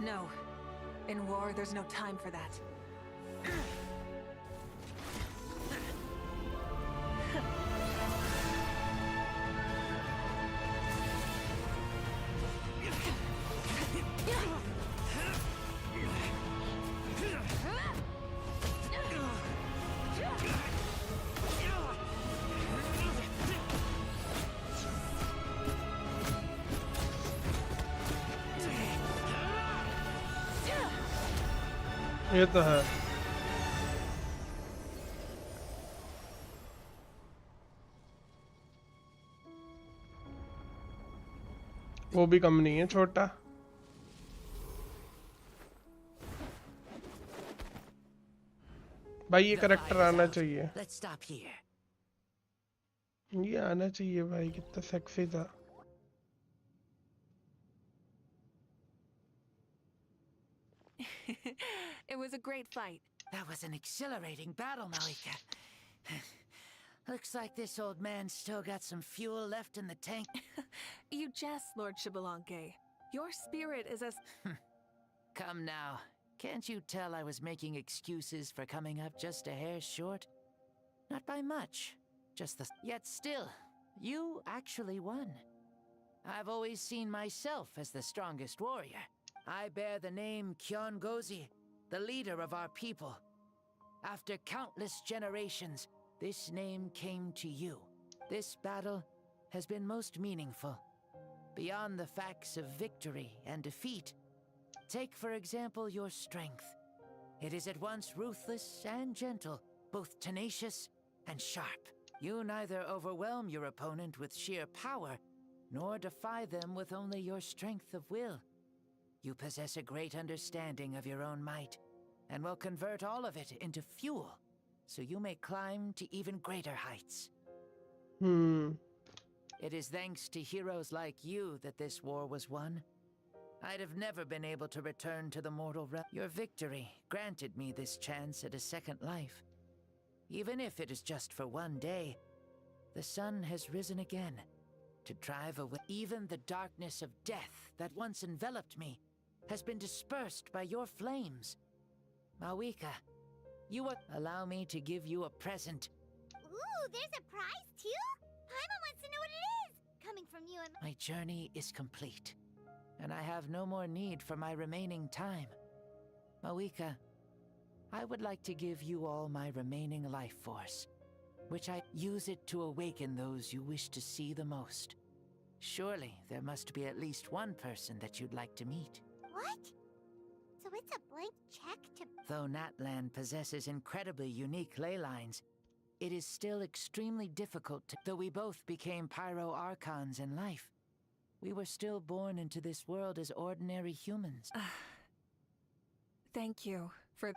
Speaker 5: No. In war, there's no time for that.
Speaker 1: ये तो है। वो भी कम नहीं है, छोटा। भाई ये करेक्टर आना चाहिए। ये आना चाहिए भाई, कितना सेक्सी था।
Speaker 5: It was a great fight.
Speaker 18: That was an exhilarating battle, Mavuika. Looks like this old man's still got some fuel left in the tank.
Speaker 5: You jest, Lord Shibalanke. Your spirit is as...
Speaker 18: Come now. Can't you tell I was making excuses for coming up just a hair short? Not by much. Just the... Yet still, you actually won. I've always seen myself as the strongest warrior. I bear the name Kiongozi, the leader of our people. After countless generations, this name came to you. This battle has been most meaningful. Beyond the facts of victory and defeat, take for example your strength. It is at once ruthless and gentle, both tenacious and sharp. You neither overwhelm your opponent with sheer power, nor defy them with only your strength of will. You possess a great understanding of your own might, and will convert all of it into fuel, so you may climb to even greater heights. It is thanks to heroes like you that this war was won. I'd have never been able to return to the mortal realm. Your victory granted me this chance at a second life. Even if it is just for one day, the sun has risen again, to drive away even the darkness of death that once enveloped me has been dispersed by your flames. Mavuika, you will allow me to give you a present.
Speaker 4: Ooh, there's a prize too? Paimon wants to know what it is! Coming from you and...
Speaker 18: My journey is complete, and I have no more need for my remaining time. Mavuika, I would like to give you all my remaining life force, which I use it to awaken those you wish to see the most. Surely there must be at least one person that you'd like to meet.
Speaker 4: What? So it's a blank check to...
Speaker 18: Though Natlan possesses incredibly unique ley lines, it is still extremely difficult to... Though we both became Pyro Archons in life, we were still born into this world as ordinary humans.
Speaker 5: Thank you for...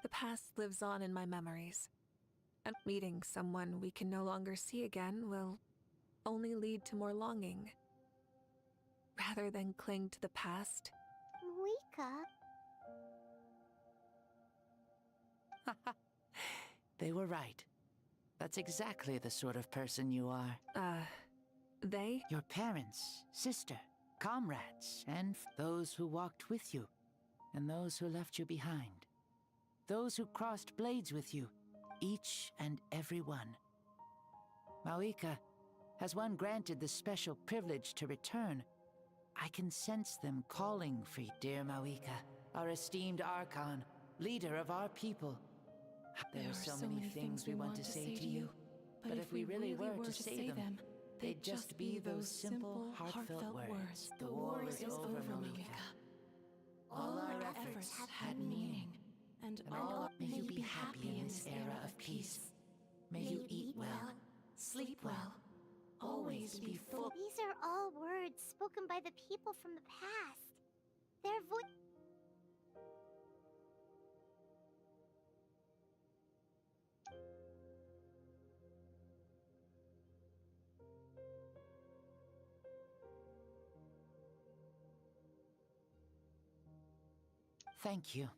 Speaker 5: The past lives on in my memories. And meeting someone we can no longer see again will only lead to more longing. Rather than cling to the past.
Speaker 4: Mavuika?
Speaker 18: They were right. That's exactly the sort of person you are.
Speaker 5: They?
Speaker 18: Your parents, sister, comrades, and those who walked with you, and those who left you behind. Those who crossed blades with you, each and every one. Mavuika, has one granted the special privilege to return, I can sense them calling for you. Dear Mavuika, our esteemed Archon, leader of our people. There are so many things we want to say to you, but if we really were to say them, they'd just be those simple, heartfelt words. The war is over, Mavuika. All our efforts had meaning, and all may you be happy in this era of peace. May you eat well, sleep well, always be full.
Speaker 4: These are all words spoken by the people from the past. Their voice...
Speaker 18: Thank you.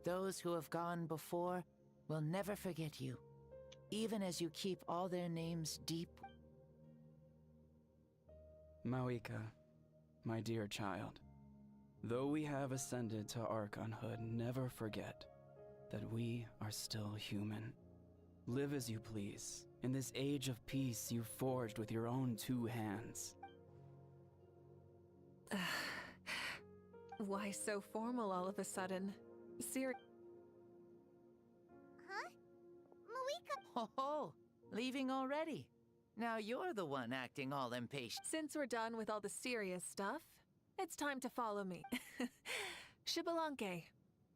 Speaker 18: Those who have gone before will never forget you, even as you keep all their names deep.
Speaker 19: Mavuika, my dear child, though we have ascended to Archonhood, never forget that we are still human. Live as you please, in this age of peace you forged with your own 2 hands.
Speaker 5: Why so formal all of a sudden?
Speaker 4: Huh? Mavuika!
Speaker 18: Oh, leaving already? Now you're the one acting all impatient.
Speaker 5: Since we're done with all the serious stuff, it's time to follow me. Shibalanke,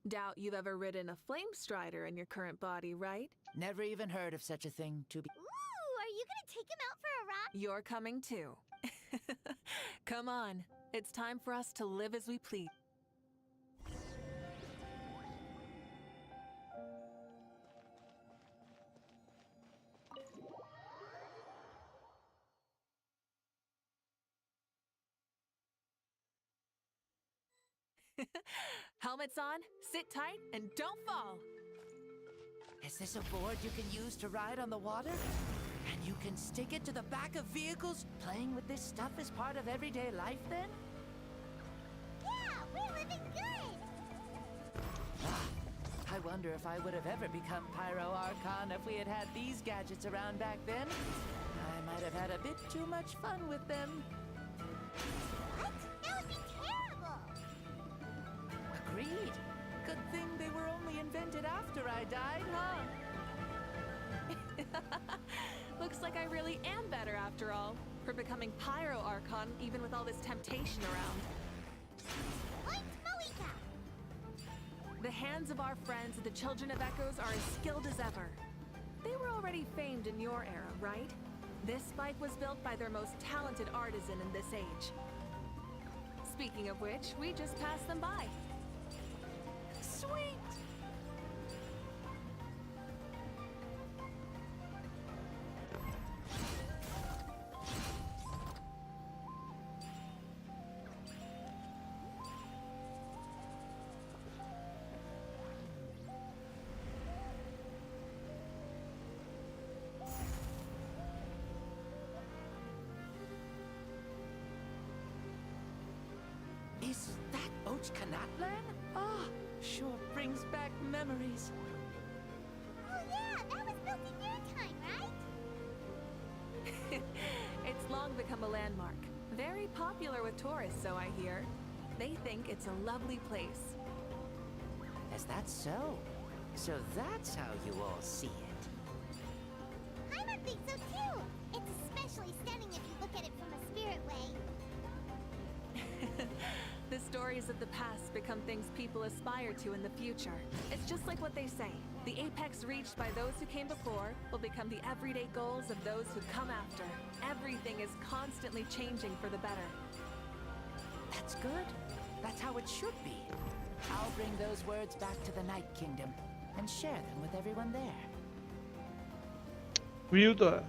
Speaker 5: doubt you've ever ridden a flame strider in your current body, right?
Speaker 18: Never even heard of such a thing to be.
Speaker 4: Ooh, are you gonna take him out for a ride?
Speaker 5: You're coming too. Come on, it's time for us to live as we please. Helmets on, sit tight, and don't fall!
Speaker 18: Is this a board you can use to ride on the water? And you can stick it to the back of vehicles? Playing with this stuff is part of everyday life then?
Speaker 4: Yeah, we're living good!
Speaker 18: I wonder if I would have ever become Pyro Archon if we had had these gadgets around back then. I might have had a bit too much fun with them.
Speaker 4: What? That would be terrible!
Speaker 18: Agreed. Good thing they were only invented after I died, huh?
Speaker 5: Looks like I really am better after all, for becoming Pyro Archon even with all this temptation around.
Speaker 4: Point mavuika!
Speaker 5: The hands of our friends at the Children of Echoes are as skilled as ever. They were already famed in your era, right? This bike was built by their most talented artisan in this age. Speaking of which, we just passed them by. Sweet!
Speaker 18: Is that Ochkanatlan? Ah, sure brings back memories.
Speaker 4: Oh yeah, that was built in your time, right?
Speaker 5: It's long become a landmark. Very popular with tourists, so I hear. They think it's a lovely place.
Speaker 18: Is that so? So that's how you all see it.
Speaker 4: I think so too! It's especially stunning if you look at it from a spirit way.
Speaker 5: The stories of the past become things people aspire to in the future. It's just like what they say. The apex reached by those who came before will become the everyday goals of those who come after. Everything is constantly changing for the better.
Speaker 18: That's good. That's how it should be. I'll bring those words back to the Night Kingdom and share them with everyone there.
Speaker 1: View तो है.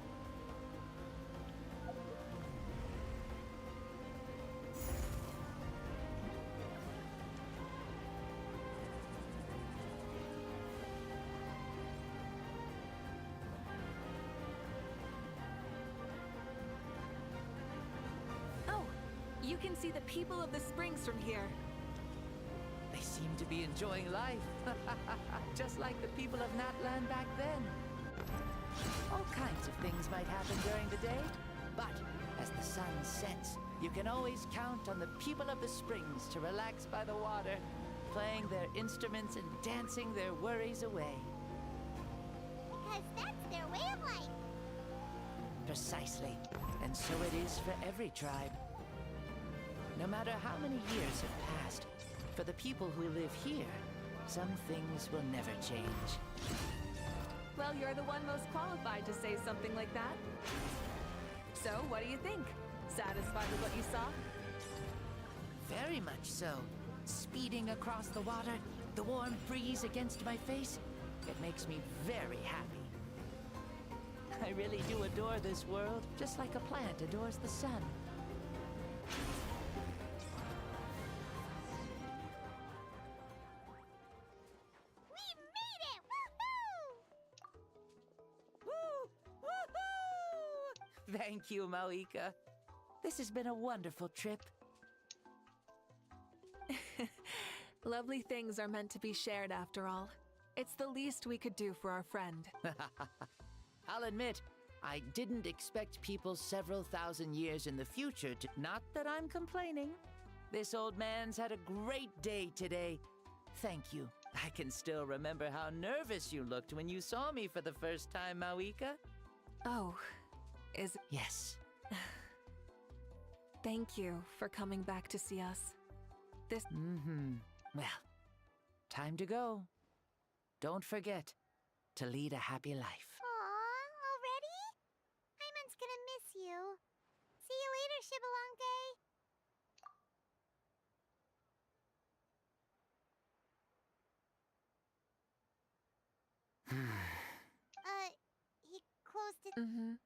Speaker 5: Oh, you can see the people of the springs from here.
Speaker 18: They seem to be enjoying life. Just like the people of Natlan back then. All kinds of things might happen during the day, but as the sun sets, you can always count on the people of the springs to relax by the water, playing their instruments and dancing their worries away.
Speaker 4: Because that's their way of life.
Speaker 18: Precisely. And so it is for every tribe. No matter how many years have passed, for the people who live here, some things will never change.
Speaker 5: Well, you're the one most qualified to say something like that. So, what do you think? Satisfied with what you saw?
Speaker 18: Very much so. Speeding across the water, the warm breeze against my face, it makes me very happy. I really do adore this world, just like a plant adores the sun. Thank you, Mavuika. This has been a wonderful trip.
Speaker 5: Lovely things are meant to be shared after all. It's the least we could do for our friend.
Speaker 18: I'll admit, I didn't expect people several thousand years in the future to... Not that I'm complaining. This old man's had a great day today. Thank you. I can still remember how nervous you looked when you saw me for the first time, Mavuika.
Speaker 5: Oh, is...
Speaker 18: Yes.
Speaker 5: Thank you for coming back to see us. This...
Speaker 18: Well, time to go. Don't forget to lead a happy life.
Speaker 4: Aw, already? Hyman's gonna miss you. See you later, Shibalonke. He closed it.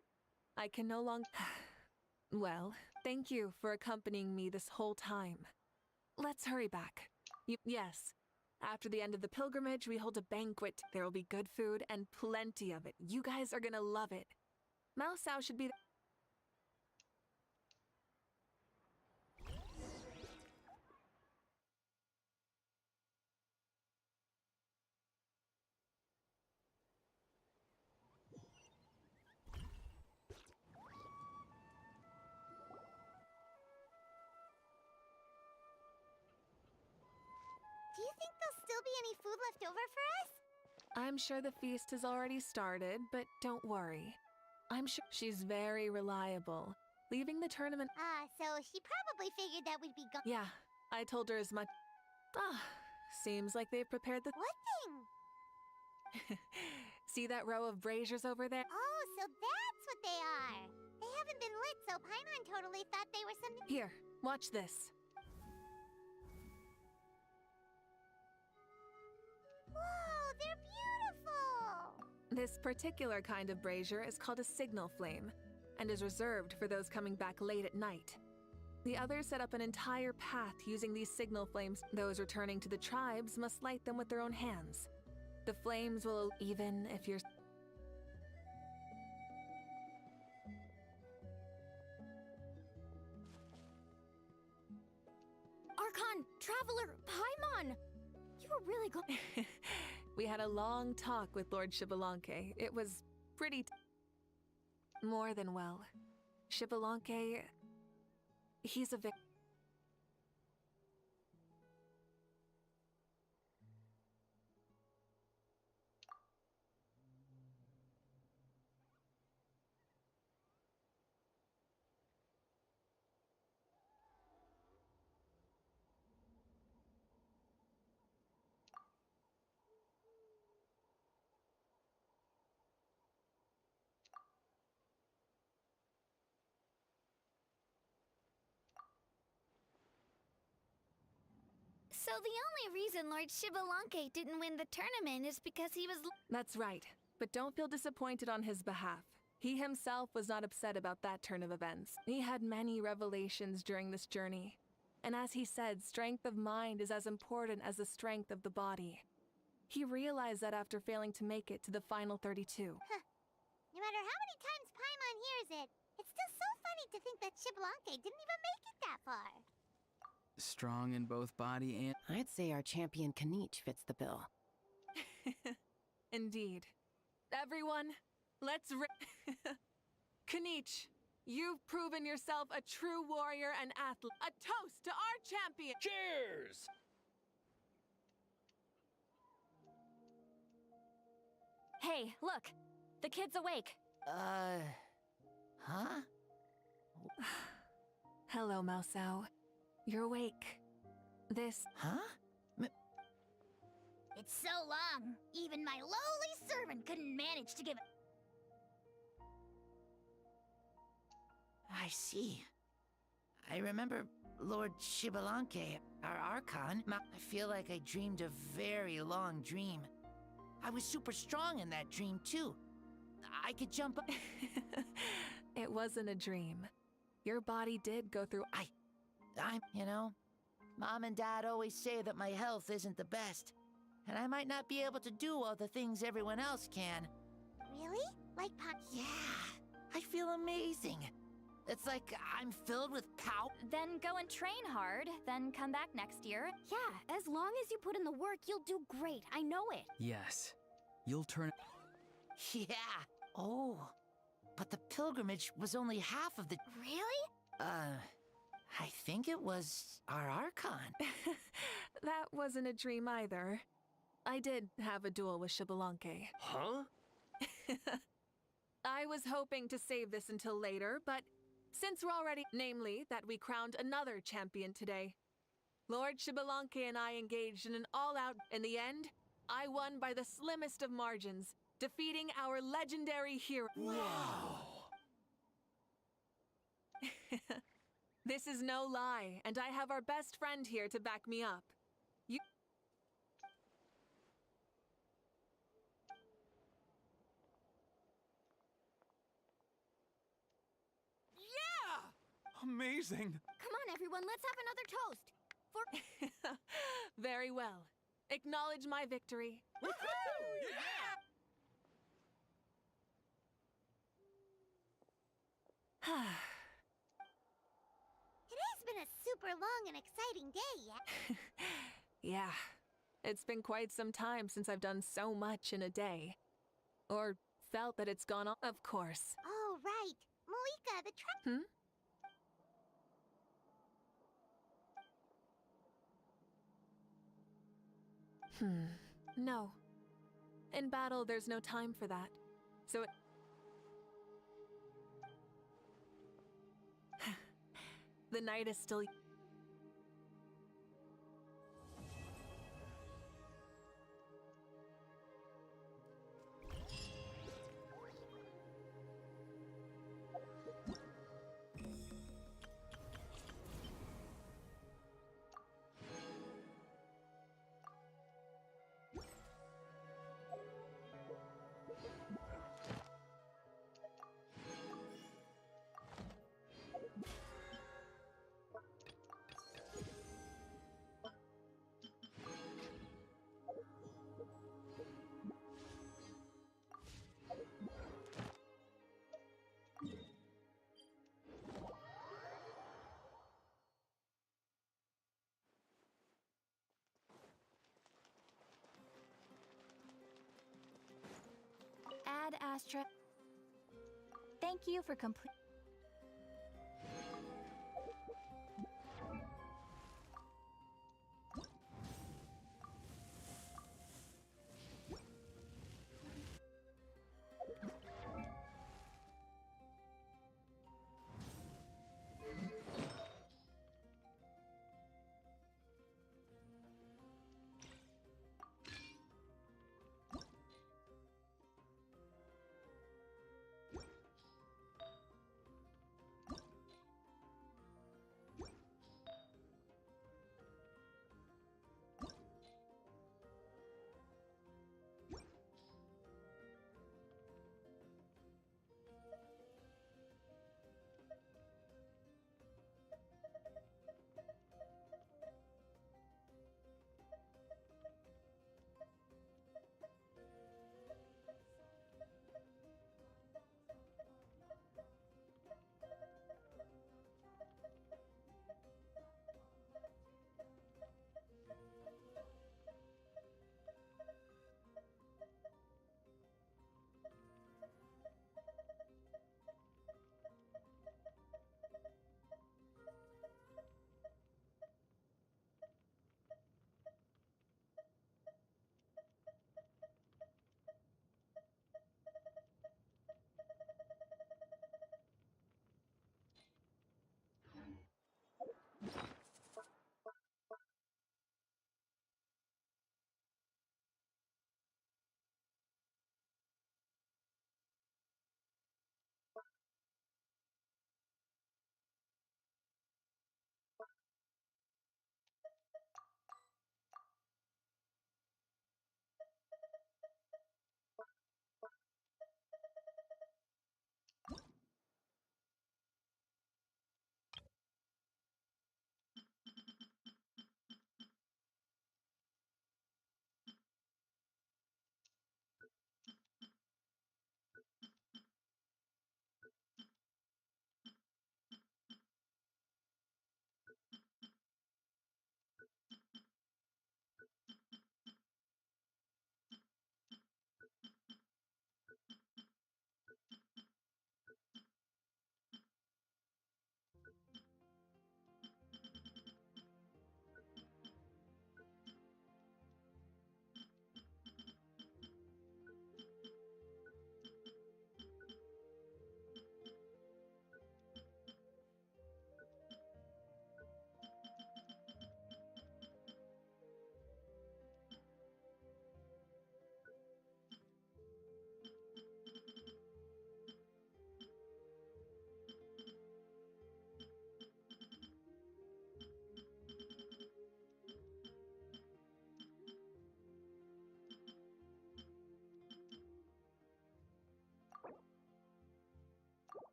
Speaker 5: I can no longer... Well, thank you for accompanying me this whole time. Let's hurry back. Yes, After the end of the pilgrimage, we hold a banquet. There will be good food and plenty of it. You guys are gonna love it. Mao Sao should be
Speaker 4: Do you think there'll still be any food left over for us?
Speaker 5: I'm sure the feast has already started, but don't worry. I'm sure she's very reliable. Leaving the tournament.
Speaker 4: So she probably figured that we'd be gone.
Speaker 5: Yeah, I told her as much. Seems like they've prepared the.
Speaker 4: What thing?
Speaker 5: See that row of braziers over there?
Speaker 4: Oh, so that's what they are. They haven't been lit, so Paimon totally thought they were something.
Speaker 5: Here, watch this.
Speaker 4: Whoa, they're beautiful!
Speaker 5: This particular kind of brazier is called a signal flame, and is reserved for those coming back late at night. The others set up an entire path using these signal flames. Those returning to the tribes must light them with their own hands. The flames will, even if you're...
Speaker 2: Archon, Traveler, Paimon! You were really glad.
Speaker 5: We had a long talk with Lord Xbalanque. It was pretty... more than well. Xbalanque... he's a
Speaker 14: So the only reason Lord Xbalanque didn't win the tournament is because he was...
Speaker 5: That's right, but don't feel disappointed on his behalf. He himself was not upset about that turn of events. He had many revelations during this journey. And as he said, strength of mind is as important as the strength of the body. He realized that after failing to make it to the final 32.
Speaker 4: No matter how many times Paimon hears it, it's still so funny to think that Xbalanque didn't even make it that far.
Speaker 6: Strong in both body and...
Speaker 17: I'd say our champion Kanich fits the bill.
Speaker 5: Indeed. Everyone, let's Kanich, you've proven yourself a true warrior and athlete. A toast to our champion!
Speaker 15: Cheers!
Speaker 2: Hey, look! The kid's awake!
Speaker 18: Huh?
Speaker 5: Hello, Mao Sao. You're awake. This...
Speaker 18: Huh?
Speaker 4: It's so long, even my lowly servant couldn't manage to give it.
Speaker 18: I see. I remember Lord Xbalanque, our Archon. I feel like I dreamed a very long dream. I was super strong in that dream, too. I could jump up.
Speaker 5: It wasn't a dream. Your body did go through...
Speaker 18: you know, Mom and Dad always say that my health isn't the best, and I might not be able to do all the things everyone else can.
Speaker 4: Really? Like Pop?
Speaker 18: Yeah, I feel amazing. It's like I'm filled with power.
Speaker 2: Then go and train hard, then come back next year. Yeah, as long as you put in the work, you'll do great. I know it.
Speaker 6: Yes. You'll turn...
Speaker 18: Yeah. Oh, but the pilgrimage was only half of the...
Speaker 4: Really?
Speaker 18: I think it was our Archon.
Speaker 5: That wasn't a dream either. I did have a duel with Xbalanque.
Speaker 15: Huh?
Speaker 5: I was hoping to save this until later, but since we're already... Namely, that we crowned another champion today. Lord Xbalanque and I engaged in an all-out... In the end, I won by the slimmest of margins, defeating our legendary hero.
Speaker 15: Wow!
Speaker 5: This is no lie, and I have our best friend here to back me up. You...
Speaker 12: Yeah! Amazing!
Speaker 2: Come on, everyone, let's have another toast. For...
Speaker 5: Very well. Acknowledge my victory.
Speaker 14: It has been a super long and exciting day, yeah?
Speaker 5: Yeah, it's been quite some time since I've done so much in a day. Or felt that it's gone on. Of course.
Speaker 14: Oh, right. Mavuika, the truck.
Speaker 5: No. In battle, there's no time for that. So it... The night is still...
Speaker 2: Ad Astra. Thank you for complete.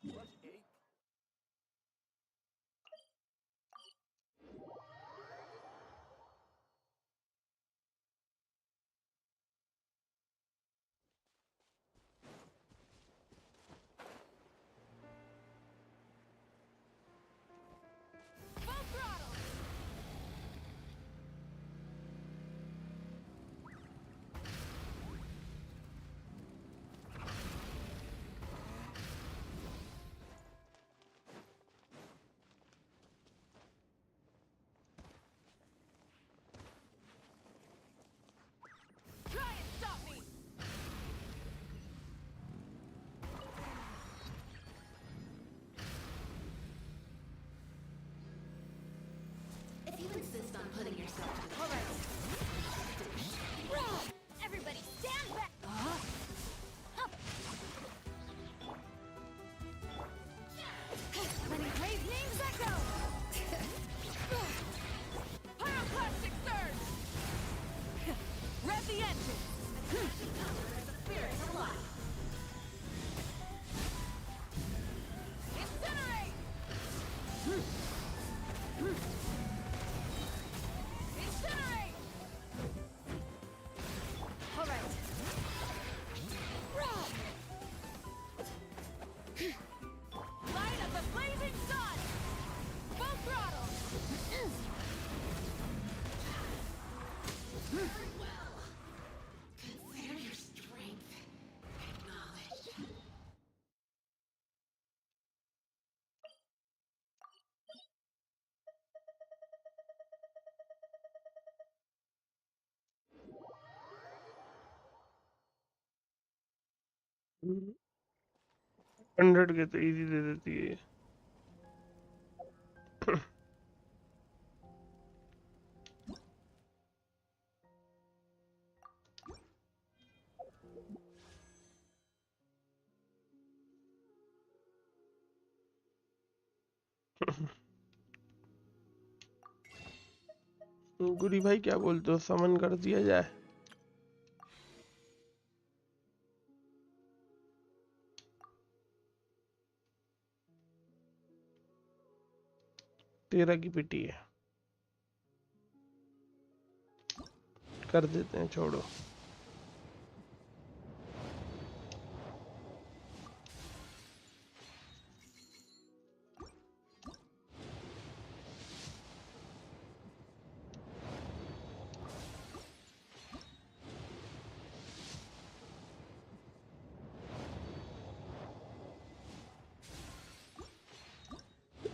Speaker 2: Full throttle! Try and stop me!
Speaker 4: If you insist on putting yourself to the
Speaker 2: Run! Everybody stand back! Hup. Letting brave names echo! Pyroclastic surge! Rev the engine!
Speaker 4: spirits alive.
Speaker 2: Incinerate! Incinerate! All right. Run! Light of the blazing sun! Full throttle!
Speaker 4: Very well. Consider your strength acknowledged.
Speaker 1: हम्म, 100 के तो easy दे देती है ये। गुरी भाई क्या बोलते हो, समन कर दिया जाए? तेरा की पिटी है, कर देते हैं, छोड़ो।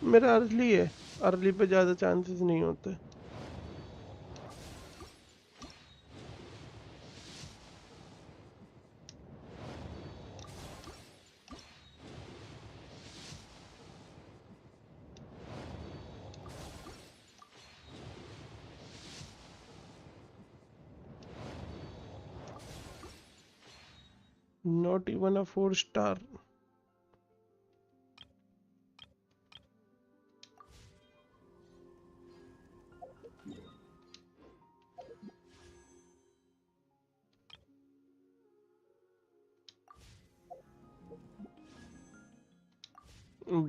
Speaker 1: मेरा अर्ली है, अर्ली पे ज्यादा चांसेस नहीं होते। Not even a 4 star.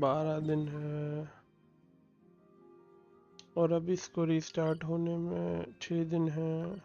Speaker 1: बारह दिन है और अब इसको रिस्टार्ट होने में 6 दिन है।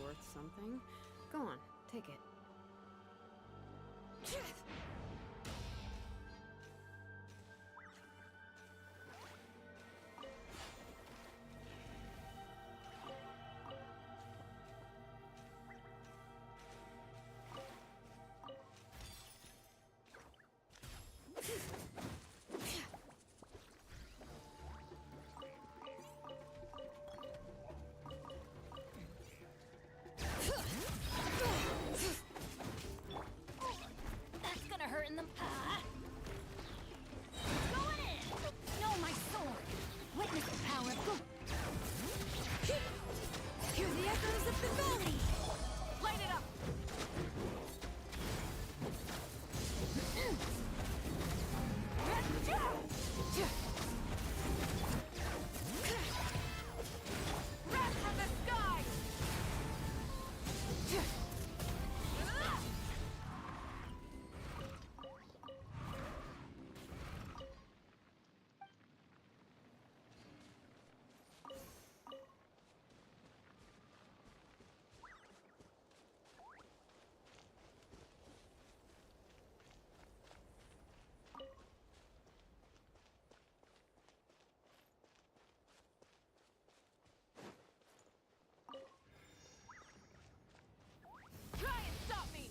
Speaker 8: worth something. Go on, take it.
Speaker 2: That's gonna hurt in the... Going in! No, my sword! Witness the power of... Hear the echoes of the valley! Light it up! Wrath from the sky! Try and stop me!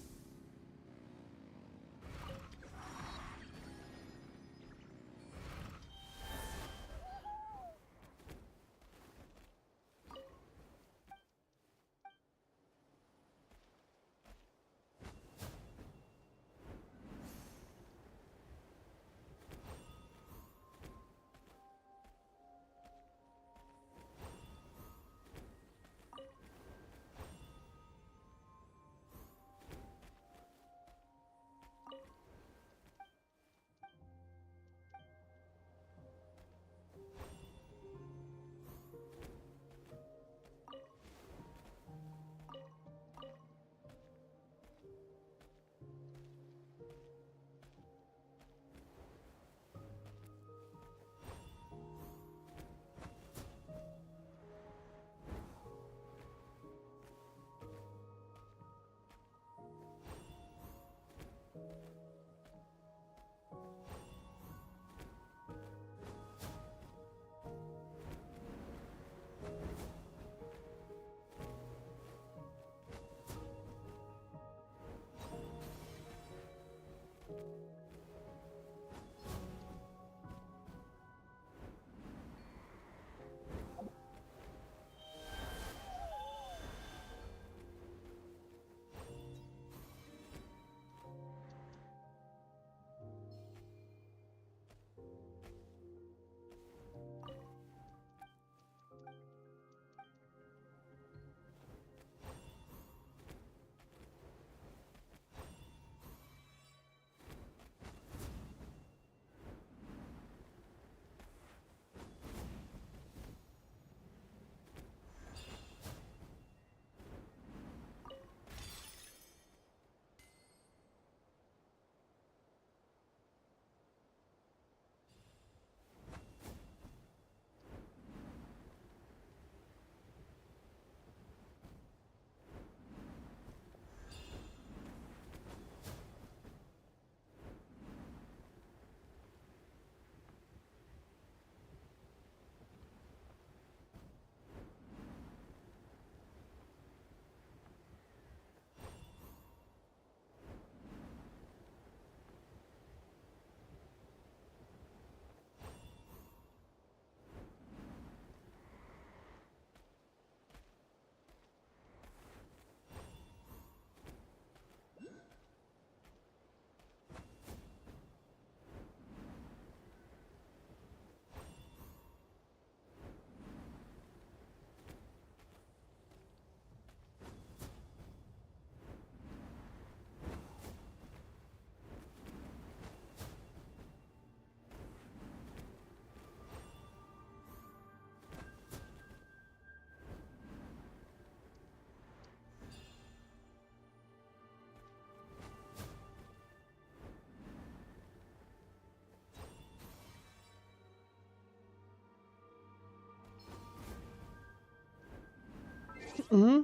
Speaker 1: Hmm.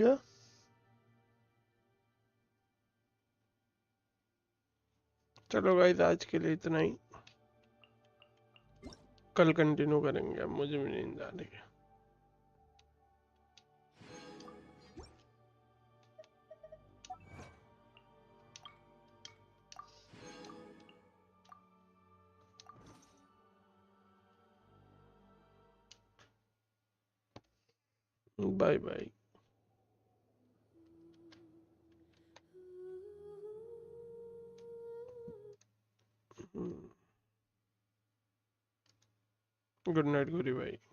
Speaker 1: क्या? चलो guys आज के लिए इतना ही, कल continue करेंगे, अब मुझे भी नींद आ रही है। Bye bye. Good night Guri भाई।